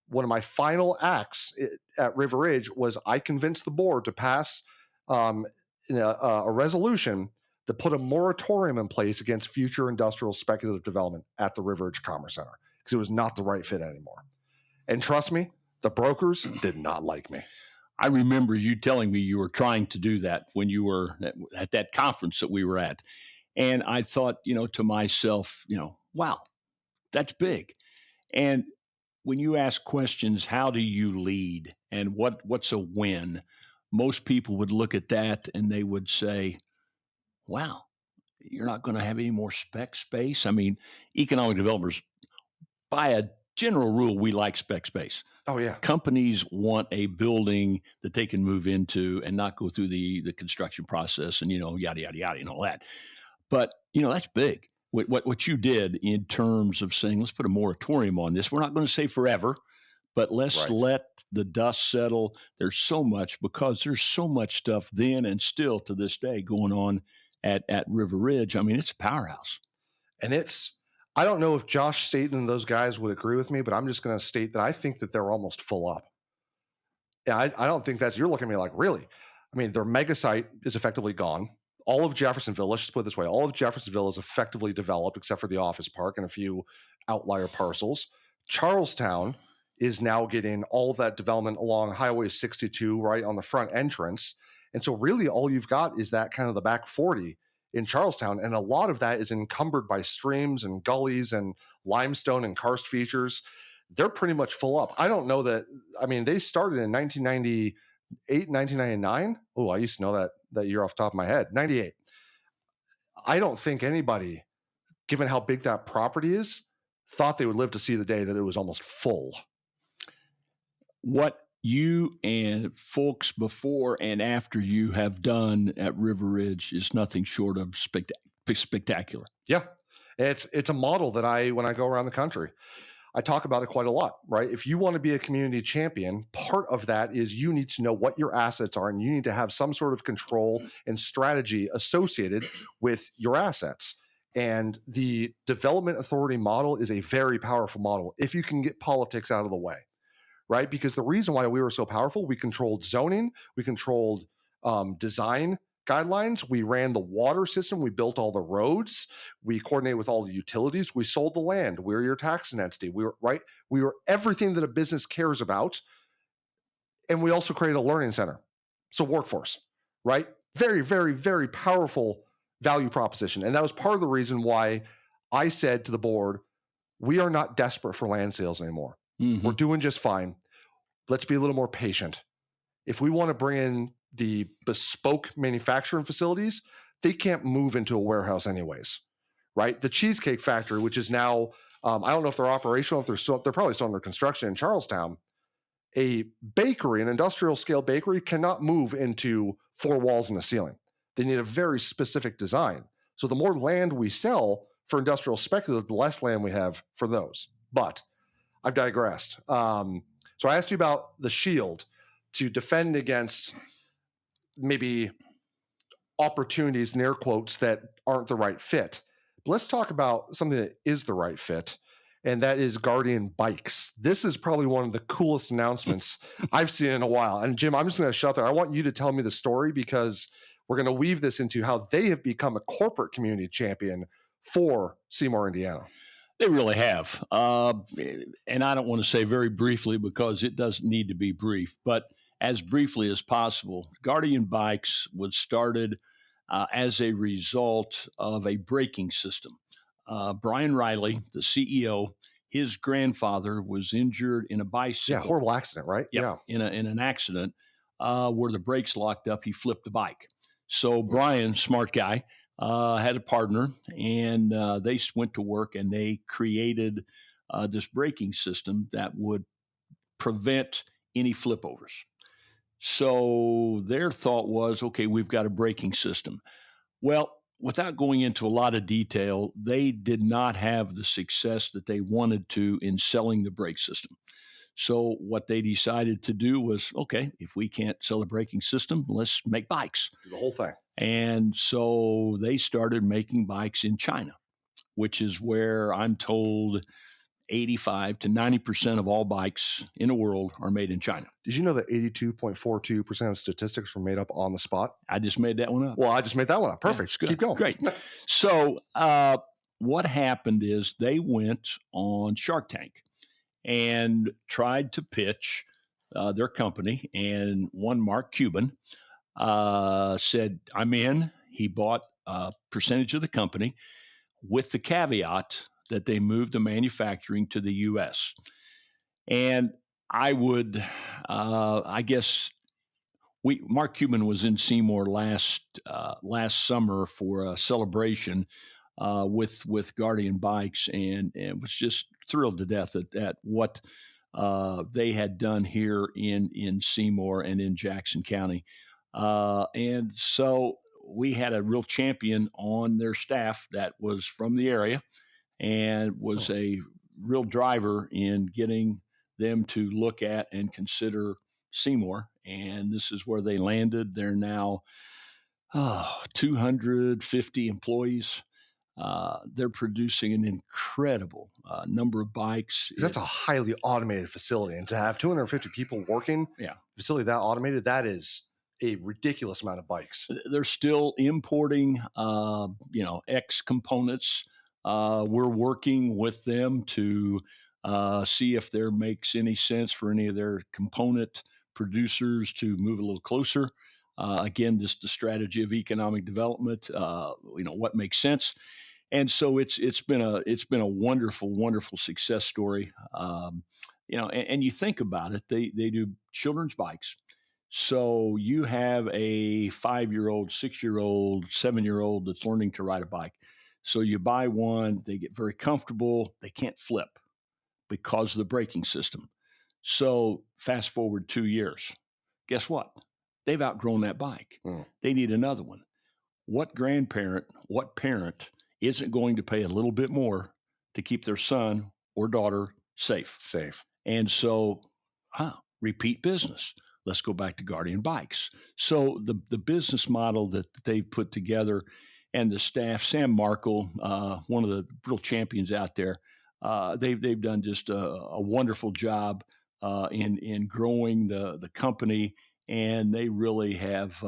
one of my final acts at River Ridge was I convinced the board to pass a resolution that put a moratorium in place against future industrial speculative development at the River Ridge Commerce Center, because it was not the right fit anymore. And trust me, the brokers did not like me. I remember you telling me you were trying to do that when you were at that conference that we were at. And I thought, you know, to myself, you know, wow, that's big. And when you ask questions, how do you lead and what's a win? Most people would look at that and they would say, wow, you're not going to have any more spec space. I mean, economic developers, by a general rule, we like spec space. Oh, yeah. Companies want a building that they can move into and not go through the construction process and, you know, yada, yada, yada, and all that. But, you know, that's big. What you did in terms of saying, let's put a moratorium on this. We're not going to say forever, but let's let the dust settle. There's so much, because there's so much stuff then and still to this day going on at River Ridge. I mean, it's a powerhouse. And I don't know if Josh Staten and those guys would agree with me, but I'm just going to state that I think that they're almost full up. Yeah, I don't think you're looking at me like, really? I mean, their mega site is effectively gone. All of Jeffersonville, let's just put it this way, all of Jeffersonville is effectively developed except for the office park and a few outlier parcels. Charlestown is now getting all of that development along Highway 62 right on the front entrance. And so really all you've got is that kind of the back 40 in Charlestown. And a lot of that is encumbered by streams and gullies and limestone and karst features. They're pretty much full up. I don't know that. I mean, they started in 1998, 1999. Oh, I used to know that year off the top of my head. 98. I don't think anybody, given how big that property is, thought they would live to see the day that it was almost full. What you and folks before and after you have done at River Ridge is nothing short of spectacular. Yeah. It's a model that when I go around the country, I talk about it quite a lot, right? If you want to be a community champion, part of that is you need to know what your assets are, and you need to have some sort of control and strategy associated with your assets. And the development authority model is a very powerful model if you can get politics out of the way, right? Because the reason why we were so powerful, we controlled zoning, we controlled design guidelines, we ran the water system, we built all the roads, we coordinated with all the utilities, we sold the land, we were your taxing entity, we were everything that a business cares about. And we also created a learning center, so workforce, right? Very, very, very powerful value proposition. And that was part of the reason why I said to the board, we are not desperate for land sales anymore. Mm-hmm. We're doing just fine. Let's be a little more patient. If we want to bring in the bespoke manufacturing facilities, they can't move into a warehouse anyways, right? The Cheesecake Factory, which is now, I don't know if they're operational, if they're probably still under construction in Charlestown. A bakery, an industrial scale bakery, cannot move into 4 walls and a ceiling. They need a very specific design. So the more land we sell for industrial speculative, the less land we have for those. But I've digressed. So I asked you about the shield to defend against maybe opportunities, in air quotes, that aren't the right fit. But let's talk about something that is the right fit, and that is Guardian Bikes. This is probably one of the coolest announcements I've seen in a while. And Jim, I'm just going to shut there. I want you to tell me the story, because we're going to weave this into how they have become a corporate community champion for Seymour, Indiana. They really have. And I don't want to say very briefly, because it doesn't need to be brief, but as briefly as possible. Guardian Bikes was started as a result of a braking system. Brian Riley, the CEO, his grandfather was injured in a bicycle. Yeah, horrible accident, right? Yeah. In an accident where the brakes locked up. He flipped the bike. So Brian, smart guy, had a partner, and they went to work, and they created this braking system that would prevent any flipovers. So their thought was, okay, we've got a braking system. Well, without going into a lot of detail, they did not have the success that they wanted to in selling the brake system. So what they decided to do was, okay, if we can't sell a braking system, let's make bikes. The whole thing. And so they started making bikes in China, which is where I'm told 85 to 90% of all bikes in the world are made in China. Did you know that 82.42% of statistics were made up on the spot? I just made that one up. Well, I just made that one up. Perfect. Yeah, keep going. Great. So what happened is they went on Shark Tank and tried to pitch their company. And one Mark Cuban said, I'm in. He bought a percentage of the company with the caveat that they moved the manufacturing to the U.S. And I would, I guess, Mark Cuban was in Seymour last summer for a celebration with Guardian Bikes, and was just thrilled to death at what they had done here in Seymour and in Jackson County. And so we had a real champion on their staff that was from the area, and was a real driver in getting them to look at and consider Seymour. And this is where they landed. They're now 250 employees. They're producing an incredible number of bikes. That's a highly automated facility. And to have 250 people working, facility that automated, that is a ridiculous amount of bikes. They're still importing, X components. We're working with them to see if there makes any sense for any of their component producers to move a little closer. Again, just the strategy of economic development. What makes sense, and so it's been a wonderful success story. And you think about it, they do children's bikes. So you have a 5-year-old, 6-year-old, 7-year-old that's learning to ride a bike. So you buy one, they get very comfortable, they can't flip because of the braking system. So fast forward 2 years, guess what? They've outgrown that bike. They need another one. What grandparent, what parent isn't going to pay a little bit more to keep their son or daughter safe? And so, repeat business. Let's go back to Guardian Bikes. So the business model that they've put together, and the staff, Sam Markle, one of the real champions out there, they've done just a wonderful job in growing the company, and they really have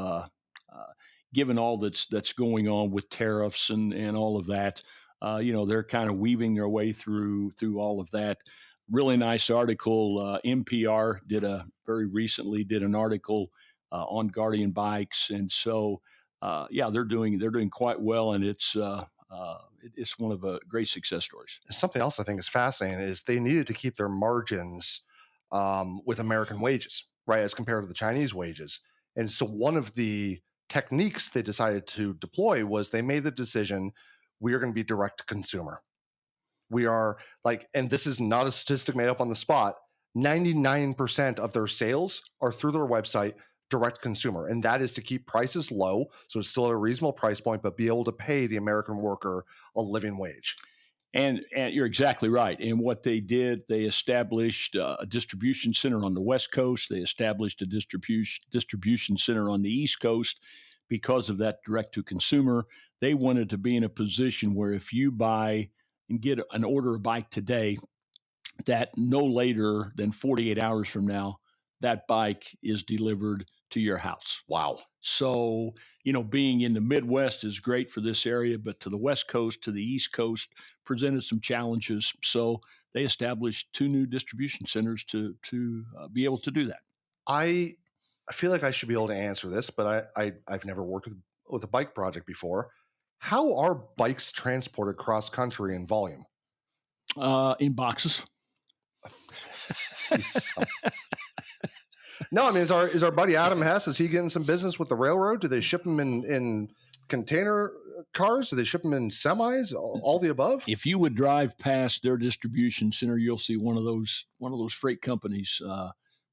given all that's going on with tariffs and all of that. They're kind of weaving their way through all of that. Really nice article. NPR very recently did an article on Guardian Bikes, and so they're doing quite well, and it's one of the great success stories. Something else I think is fascinating is they needed to keep their margins with American wages, right, as compared to the Chinese wages. And so one of the techniques they decided to deploy was they made the decision, we are going to be direct to consumer. We are and this is not a statistic made up on the spot, 99% of their sales are through their website direct consumer, and that is to keep prices low, so it's still at a reasonable price point, but be able to pay the American worker a living wage. And you're exactly right. And what they did, they established a distribution center on the West Coast. They established a distribution center on the East Coast because of that direct to consumer. They wanted to be in a position where if you buy and get an order of bike today, that no later than 48 hours from now, that bike is delivered to your house. Wow. So, being in the Midwest is great for this area, but to the West Coast, to the East Coast, presented some challenges. So they established 2 new distribution centers to be able to do that. I feel like I should be able to answer this, but I've never worked with a bike project before. How are bikes transported cross country in volume? In boxes. No, I mean, is our buddy Adam Hess, is he getting some business with the railroad? Do they ship them in container cars? Do they ship them in semis? All the above? If you would drive past their distribution center, you'll see one of those freight companies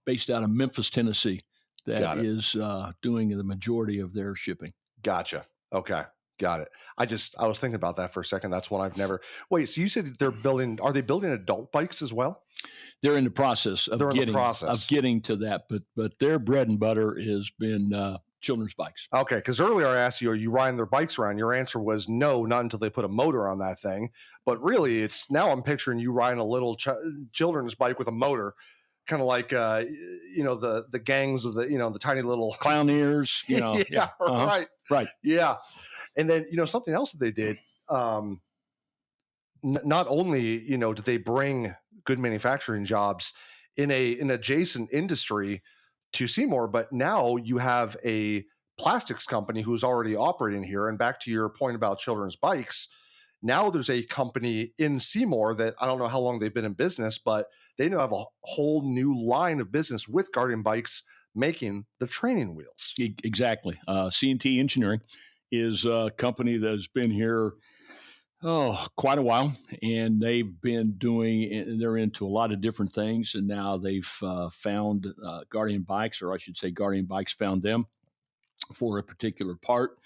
based out of Memphis, Tennessee, that is doing the majority of their shipping. Gotcha. Okay. Got it. I was thinking about that for a second. That's one I've never. Wait, so you said are they building adult bikes as well? They're in the process of getting to that, but their bread and butter has been children's bikes. Okay, because earlier I asked you, are you riding their bikes around? Your answer was no, not until they put a motor on that thing. But really, now I'm picturing you riding a little children's bike with a motor, kind of like the gangs of the tiny little clown ears. Yeah, uh-huh. Right. Yeah, and then something else that they did. Not only did they bring good manufacturing jobs in an adjacent industry to Seymour, but now you have a plastics company who's already operating here. And back to your point about children's bikes, now there's a company in Seymour that I don't know how long they've been in business, but they now have a whole new line of business with Guardian Bikes making the training wheels. Exactly. C&T Engineering is a company that has been here quite a while, and they've been they're into a lot of different things, and now they've found Guardian Bikes, or I should say Guardian Bikes found them for a particular part.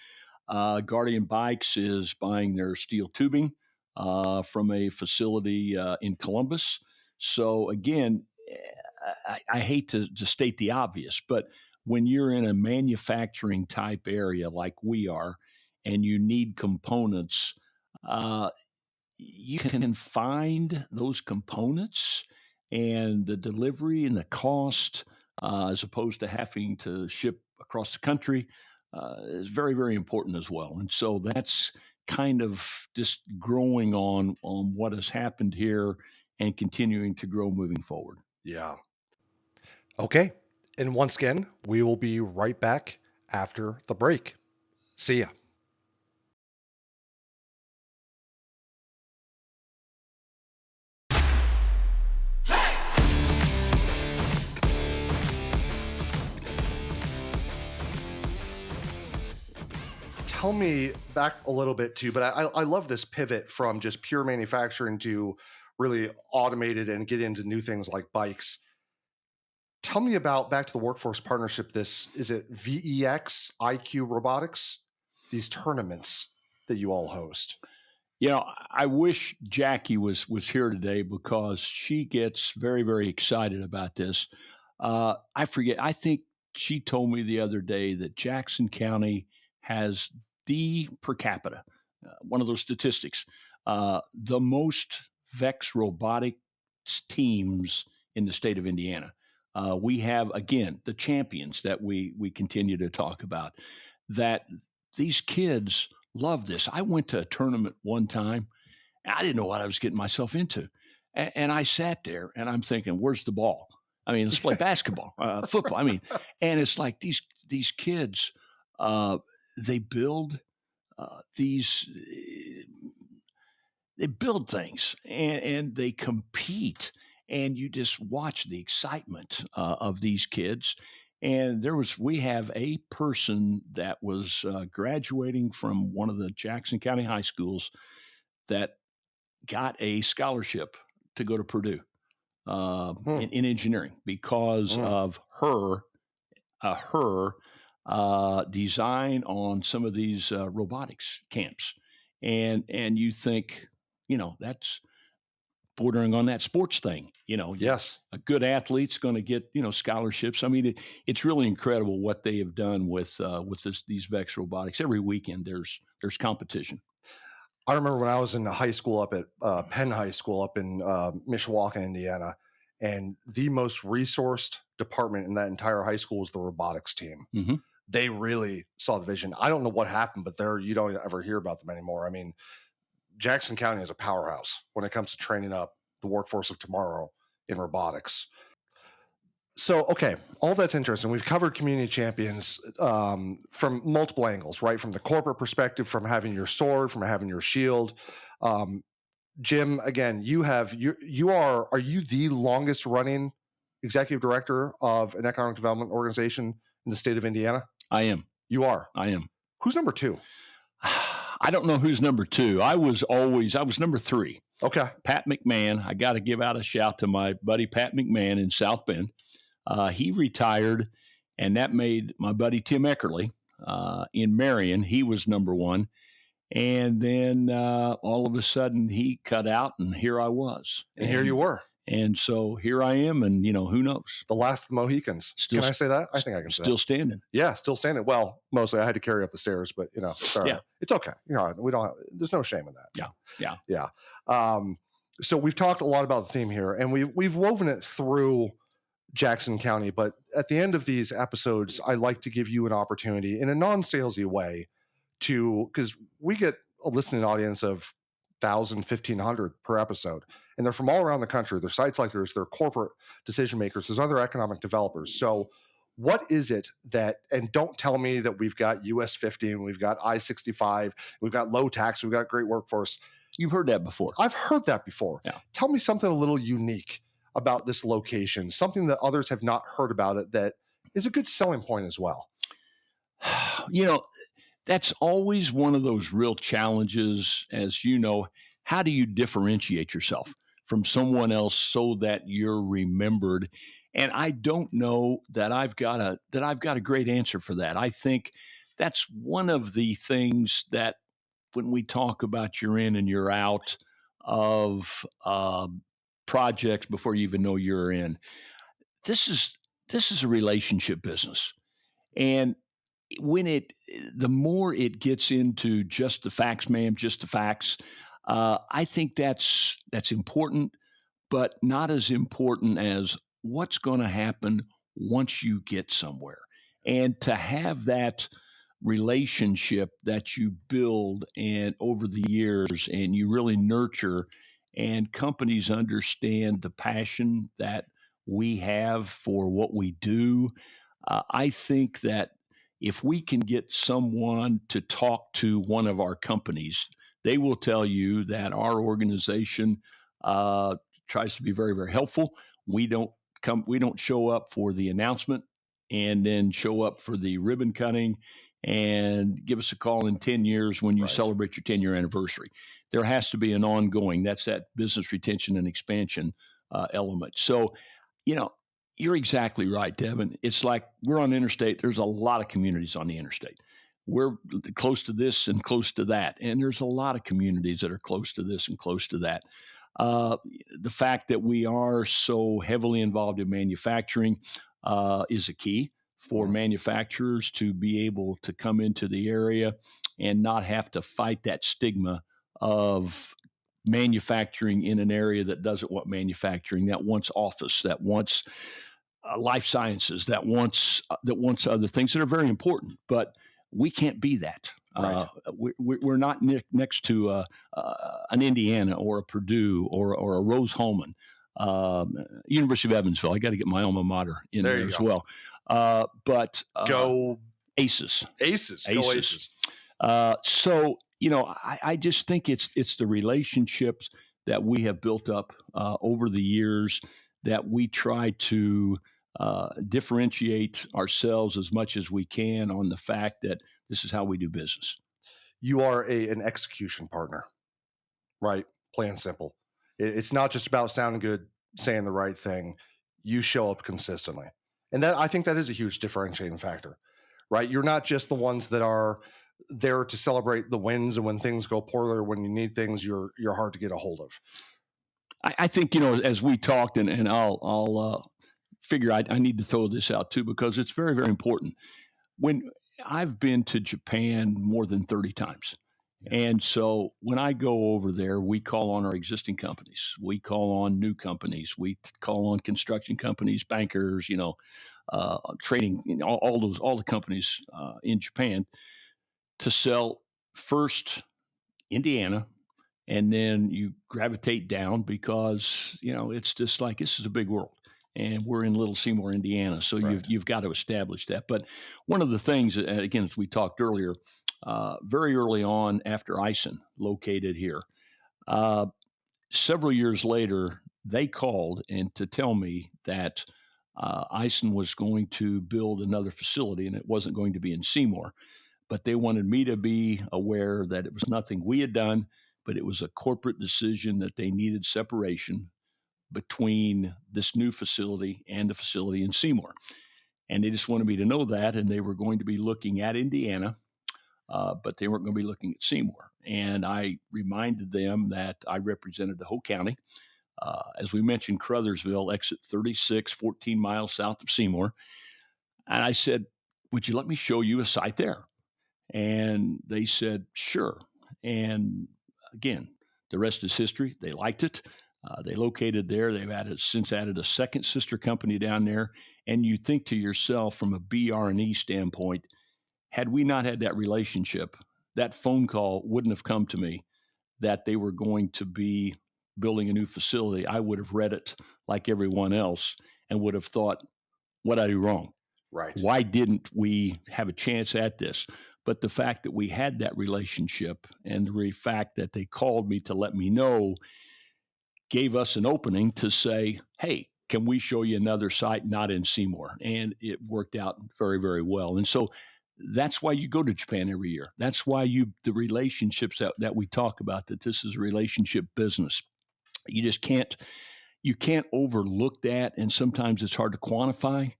Guardian Bikes is buying their steel tubing from a facility in Columbus. So again, I hate to state the obvious, but when you're in a manufacturing type area like we are, and you need components, you can find those components, and the delivery and the cost, as opposed to having to ship across the country, is very, very important as well. And so that's kind of just growing on what has happened here and continuing to grow moving forward. Yeah. Okay. And once again, we will be right back after the break. See ya. Tell me back a little bit too, but I love this pivot from just pure manufacturing to really automated and get into new things like bikes. Tell me about, back to the workforce partnership, is it VEX IQ Robotics, these tournaments that you all host? I wish Jackie was here today, because she gets very, very excited about this. I think she told me the other day that Jackson County has the per capita, one of those statistics, the most VEX robotics teams in the state of Indiana. We have, again, the champions that we continue to talk about, that these kids love this. I went to a tournament one time. I didn't know what I was getting myself into. And I sat there and I'm thinking, where's the ball? I mean, let's play basketball, football. I mean, and it's like these kids, they build they build things, and they compete, and you just watch the excitement of these kids. And we have a person that was graduating from one of the Jackson County high schools that got a scholarship to go to Purdue in engineering because of her her design on some of these robotics camps, and you think, that's bordering on that sports thing. Yes. A good athlete's going to get scholarships. I mean, it's really incredible what they have done with these Vex robotics. Every weekend there's competition. I remember when I was in high school up at Penn High School up in Mishawaka, Indiana, and the most resourced department in that entire high school was the robotics team. Mm-hmm. They really saw the vision. I don't know what happened, but you don't ever hear about them anymore. I mean, Jackson County is a powerhouse when it comes to training up the workforce of tomorrow in robotics. So, okay, all that's interesting. We've covered community champions from multiple angles, right? From the corporate perspective, from having your sword, from having your shield. Jim, again, are you the longest running executive director of an economic development organization in the state of Indiana? I am. You are? I am. Who's number two? I don't know who's number two. I was number three. Okay. Pat McMahon. I got to give out a shout to my buddy Pat McMahon in South Bend. He retired, and that made my buddy Tim Eckerly in Marion. He was number one. And then all of a sudden he cut out, and here I was. And here you were. And so here I am, and who knows? The last of the Mohicans. Can I say that? I think I can say still standing. Yeah, still standing. Well, mostly I had to carry up the stairs, but sorry. Yeah. It's okay. There's no shame in that. Yeah. So we've talked a lot about the theme here, and we've woven it through Jackson County, but at the end of these episodes, I like to give you an opportunity in a non-salesy way because we get a listening audience of 1,000, 1,500 per episode, and they're from all around the country. They're site selectors, they're corporate decision makers, there's other economic developers. So what is it and don't tell me that we've got US 50 and we've got I-65, we've got low tax, we've got great workforce. You've heard that before. I've heard that before. Yeah. Tell me something a little unique about this location, something that others have not heard about it that is a good selling point as well. That's always one of those real challenges, as you know. How do you differentiate yourself from someone else so that you're remembered? And I don't know that I've got a great answer for that. I think that's one of the things that when we talk about you're in and you're out of projects before you even know you're in, this is a relationship business. And the more it gets into just the facts, ma'am, just the facts, I think that's important, but not as important as what's going to happen once you get somewhere. And to have that relationship that you build and over the years and you really nurture, and companies understand the passion that we have for what we do. I think that if we can get someone to talk to one of our companies, they will tell you that our organization tries to be very, very helpful. We don't show up for the announcement and then show up for the ribbon cutting and give us a call in 10 years when you celebrate your 10-year anniversary. There has to be an ongoing, that's that business retention and expansion element. So, you're exactly right, Devin. It's like we're on the interstate. There's a lot of communities on the interstate. We're close to this and close to that. And there's a lot of communities that are close to this and close to that. The fact that we are so heavily involved in manufacturing is a key for manufacturers to be able to come into the area and not have to fight that stigma of manufacturing in an area that doesn't want manufacturing, that wants office, that wants life sciences, that wants other things that are very important, but we can't be that. Right. We're not next to an Indiana or a Purdue or a Rose-Hulman, University of Evansville. I got to get my alma mater in there as well. But go Aces. Go Aces. So I just think it's the relationships that we have built up over the years that we try to differentiate ourselves as much as we can on the fact that this is how we do business. You are an execution partner, right? Plain and simple. It's not just about sounding good, saying the right thing. You show up consistently. And that, I think that is a huge differentiating factor, right? You're not just the ones that are there to celebrate the wins, and when things go poorly or when you need things, you're hard to get a hold of. I think, as we talked, and I'll figure I need to throw this out too, because it's very, very important. When I've been to Japan more than 30 times. And so when I go over there, we call on our existing companies. We call on new companies. We call on construction companies, bankers, trading, all the companies in Japan to sell first Indiana, and then you gravitate down because it's just like this is a big world, and we're in Little Seymour, Indiana, so Right. you've got to establish that. But one of the things, again, as we talked earlier, very early on after Aisin located here, uh, several years later, they called and to tell me that Aisin was going to build another facility, and it wasn't going to be in Seymour, but they wanted me to be aware that it was nothing we had done, but it was a corporate decision that they needed separation between this new facility and the facility in Seymour. And they just wanted me to know that, and they were going to be looking at Indiana, but they weren't going to be looking at Seymour. And I reminded them that I represented the whole county. As we mentioned, Crothersville, exit 36, 14 miles south of Seymour. And I said, would you let me show you a site there? And they said, sure. And again, the rest is history. They liked it. They located there. They've since added a second sister company down there. And you think to yourself, from a BR&E standpoint, had we not had that relationship, that phone call wouldn't have come to me that they were going to be building a new facility. I would have read it like everyone else and would have thought, what I do wrong? Right. Why didn't we have a chance at this? But the fact that we had that relationship and the fact that they called me to let me know gave us an opening to say, hey, can we show you another site not in Seymour? And it worked out very, very well. And so that's why you go to Japan every year. That's why the relationships that we talk about, that this is a relationship business. You just can't overlook that. And sometimes it's hard to quantify.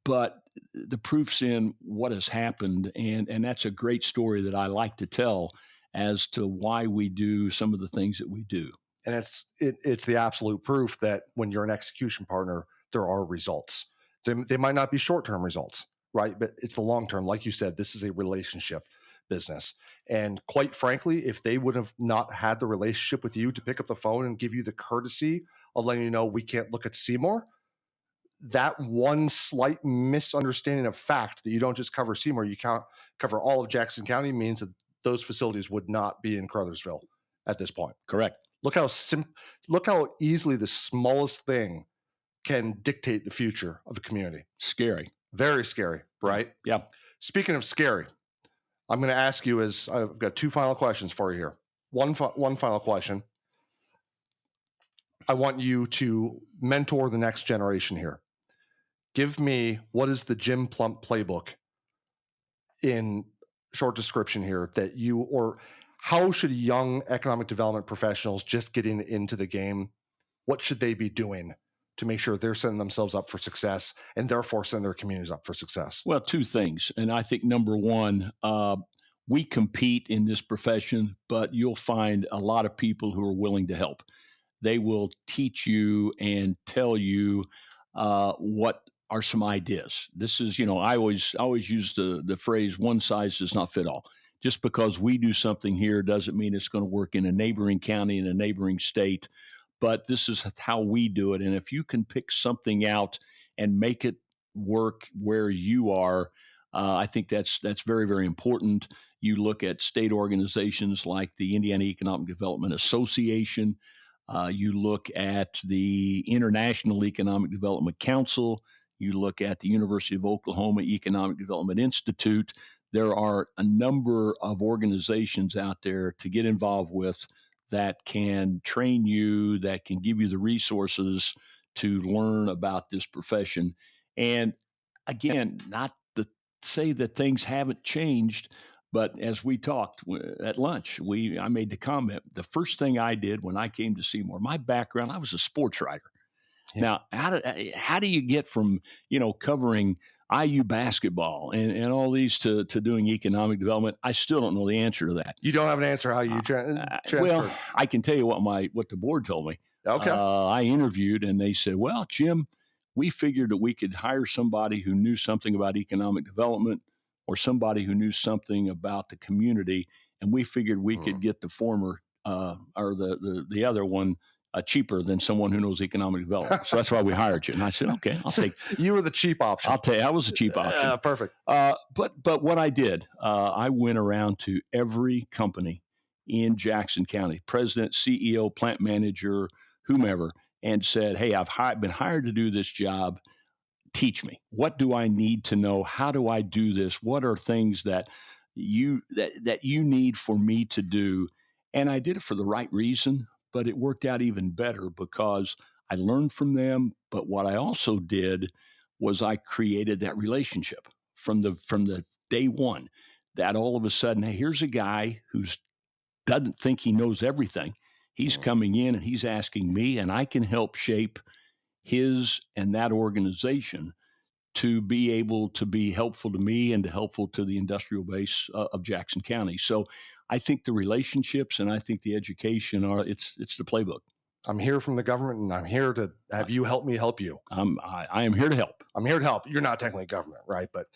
But the proof's in what has happened, and that's a great story that I like to tell as to why we do some of the things that we do. And it's the absolute proof that when you're an execution partner, there are results. They might not be short-term results, right? But it's the long-term. Like you said, this is a relationship business. And quite frankly, if they would have not had the relationship with you to pick up the phone and give you the courtesy of letting you know we can't look at Seymour, that one slight misunderstanding of fact that you don't just cover Seymour, you can't cover all of Jackson County, means that those facilities would not be in Crothersville at this point. Correct. Look how easily the smallest thing can dictate the future of a community. Scary. Very scary, right? Yeah. Speaking of scary, I'm going to ask you, I've got two final questions for you here. One final question. I want you to mentor the next generation here. Give me, what is the Jim Plump playbook in short description here that or how should young economic development professionals just getting into the game, what should they be doing to make sure they're setting themselves up for success and therefore setting their communities up for success? Well, two things. And I think number one, we compete in this profession, but you'll find a lot of people who are willing to help. They will teach you and tell you what are some ideas. This is, I always use the phrase, one size does not fit all. Just because we do something here doesn't mean it's going to work in a neighboring county, in a neighboring state, but this is how we do it. And if you can pick something out and make it work where you are, I think that's very, very important. You look at state organizations like the Indiana Economic Development Association. You look at the International Economic Development Council. You look at the University of Oklahoma Economic Development Institute. There are a number of organizations out there to get involved with that can train you, that can give you the resources to learn about this profession. And again, not to say that things haven't changed, but as we talked at lunch, I made the comment, the first thing I did when I came to Seymour, my background, I was a sports writer. Now, how do you get from, covering IU basketball and all these to doing economic development? I still don't know the answer to that. You don't have an answer how you transferred? Well, I can tell you what the board told me. Okay. I interviewed and they said, well, Jim, we figured that we could hire somebody who knew something about economic development or somebody who knew something about the community. And we figured we could get the former or the other one cheaper than someone who knows economic development. So that's why we hired you. And I said, okay, I'll take. You were the cheap option. I'll tell you, I was a cheap option. Perfect. But what I did, I went around to every company in Jackson County, president, CEO, plant manager, whomever, and said, hey, I've been hired to do this job. Teach me. What do I need to know? How do I do this? What are things that you need for me to do? And I did it for the right reason, but it worked out even better because I learned from them. But what I also did was I created that relationship from the day one, that all of a sudden, hey, here's a guy who doesn't think he knows everything. He's coming in and he's asking me, and I can help shape his and that organization to be able to be helpful to me and to helpful to the industrial base of Jackson County. So I think the relationships and I think the education it's the playbook. I'm here from the government and I'm here to have you help me help you. I am here to help. I'm here to help. You're not technically government, right? But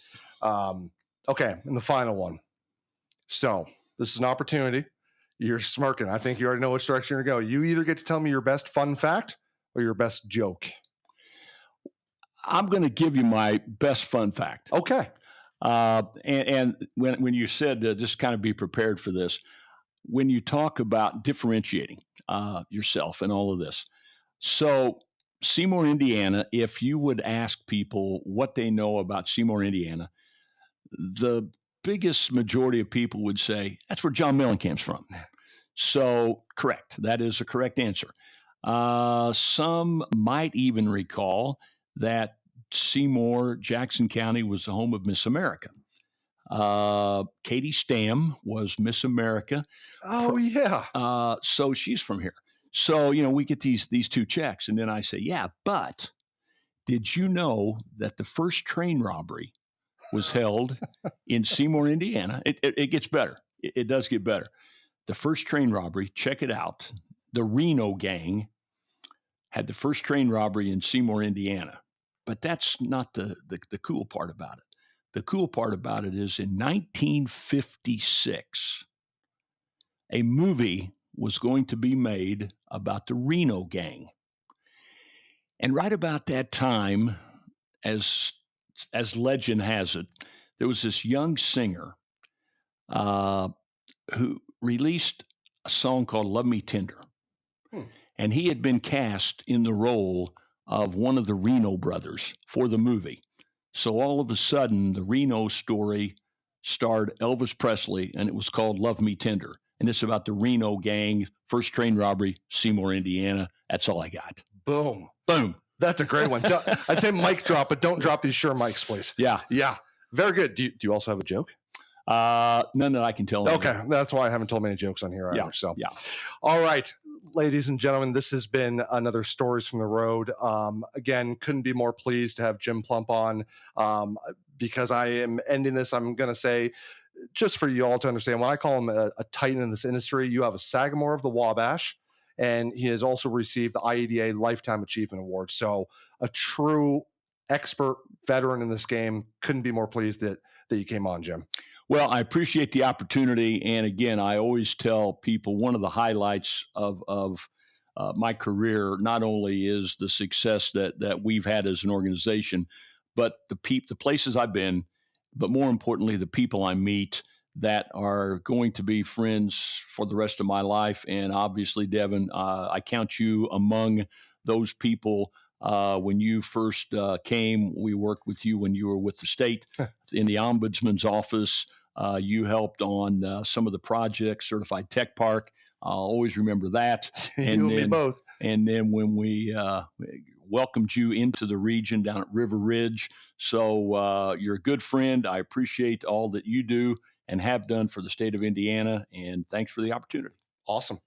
okay. And the final one. So this is an opportunity. You're smirking. I think you already know which direction you're going to go. You either get to tell me your best fun fact or your best joke. I'm going to give you my best fun fact. Okay. And when you said just kind of be prepared for this, when you talk about differentiating yourself and all of this. So Seymour, Indiana, if you would ask people what they know about Seymour, Indiana, the biggest majority of people would say, that's where John Mellencamp's from. So correct. That is a correct answer. Some might even recall that Seymour, Jackson County was the home of Miss America. Katie Stam was Miss America. Oh, yeah. So she's from here. So, we get these two checks. And then I say, yeah, but did you know that the first train robbery was held in Seymour, Indiana? It gets better. It does get better. The first train robbery, check it out. The Reno gang had the first train robbery in Seymour, Indiana. But that's not the cool part about it. The cool part about it is in 1956, a movie was going to be made about the Reno gang. And right about that time, as legend has it, there was this young singer who released a song called Love Me Tender. And he had been cast in the role of one of the Reno brothers for the movie. So all of a sudden, the Reno story starred Elvis Presley, and it was called Love Me Tender. And it's about the Reno gang, first train robbery, Seymour, Indiana. That's all I got. Boom. Boom. That's a great one. I'd say mic drop, but don't drop these Shure mics, please. Yeah. Yeah. Very good. Do you also have a joke? None that I can tell. Okay. That's why I haven't told many jokes on here either. Yeah. So, yeah. All right, ladies and gentlemen, this has been another Stories from the Road. Again, couldn't be more pleased to have Jim Plump on. Because I am ending this, I'm going to say, just for you all to understand, when I call him a titan in this industry, you have a Sagamore of the Wabash, and he has also received the IEDA Lifetime Achievement Award. So a true expert veteran in this game. Couldn't be more pleased that you came on, Jim. Well, I appreciate the opportunity. And again, I always tell people one of the highlights of my career not only is the success that we've had as an organization, but the places I've been, but more importantly, the people I meet that are going to be friends for the rest of my life. And obviously, Devin, I count you among those people. When you first came, we worked with you when you were with the state in the ombudsman's office. You helped on some of the projects, Certified Tech Park. I'll always remember that. And me both. And then when we welcomed you into the region down at River Ridge. So you're a good friend. I appreciate all that you do and have done for the state of Indiana. And thanks for the opportunity. Awesome.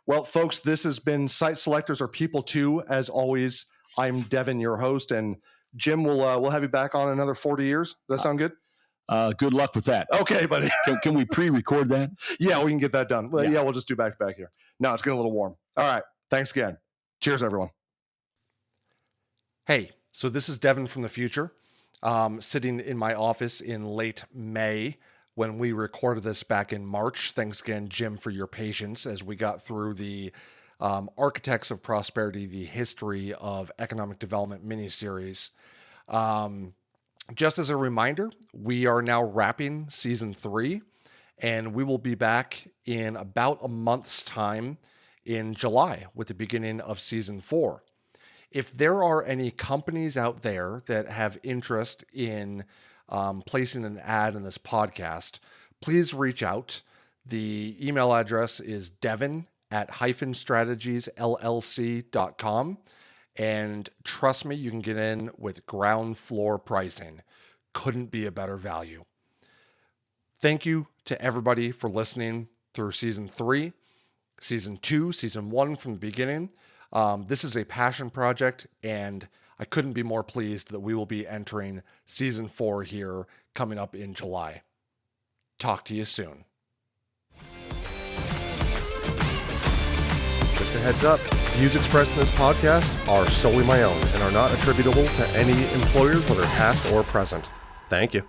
Well, folks, this has been Site Selectors, or People Too. As always, I'm Devin, your host, and Jim we'll have you back on another 40 years. Does that sound good? Good luck with that. Okay, buddy. Can we pre-record that? Yeah, we can get that done. Well, yeah, we'll just do back to back here. No, it's getting a little warm. All right. Thanks again. Cheers, everyone. Hey, so this is Devin from the future, sitting in my office in late May when we recorded this back in March. Thanks again, Jim, for your patience as we got through the Architects of Prosperity, the History of Economic Development miniseries. Just as a reminder, we are now wrapping season 3, and we will be back in about a month's time in July with the beginning of season 4. If there are any companies out there that have interest in placing an ad in this podcast, please reach out. The email address is devin@strategiesllc.com. And trust me, you can get in with ground floor pricing. Couldn't be a better value. Thank you to everybody for listening through season 3, season 2, season 1 from the beginning. This is a passion project, and I couldn't be more pleased that we will be entering season 4 here coming up in July. Talk to you soon. Just a heads up, views expressed in this podcast are solely my own and are not attributable to any employers, whether past or present. Thank you.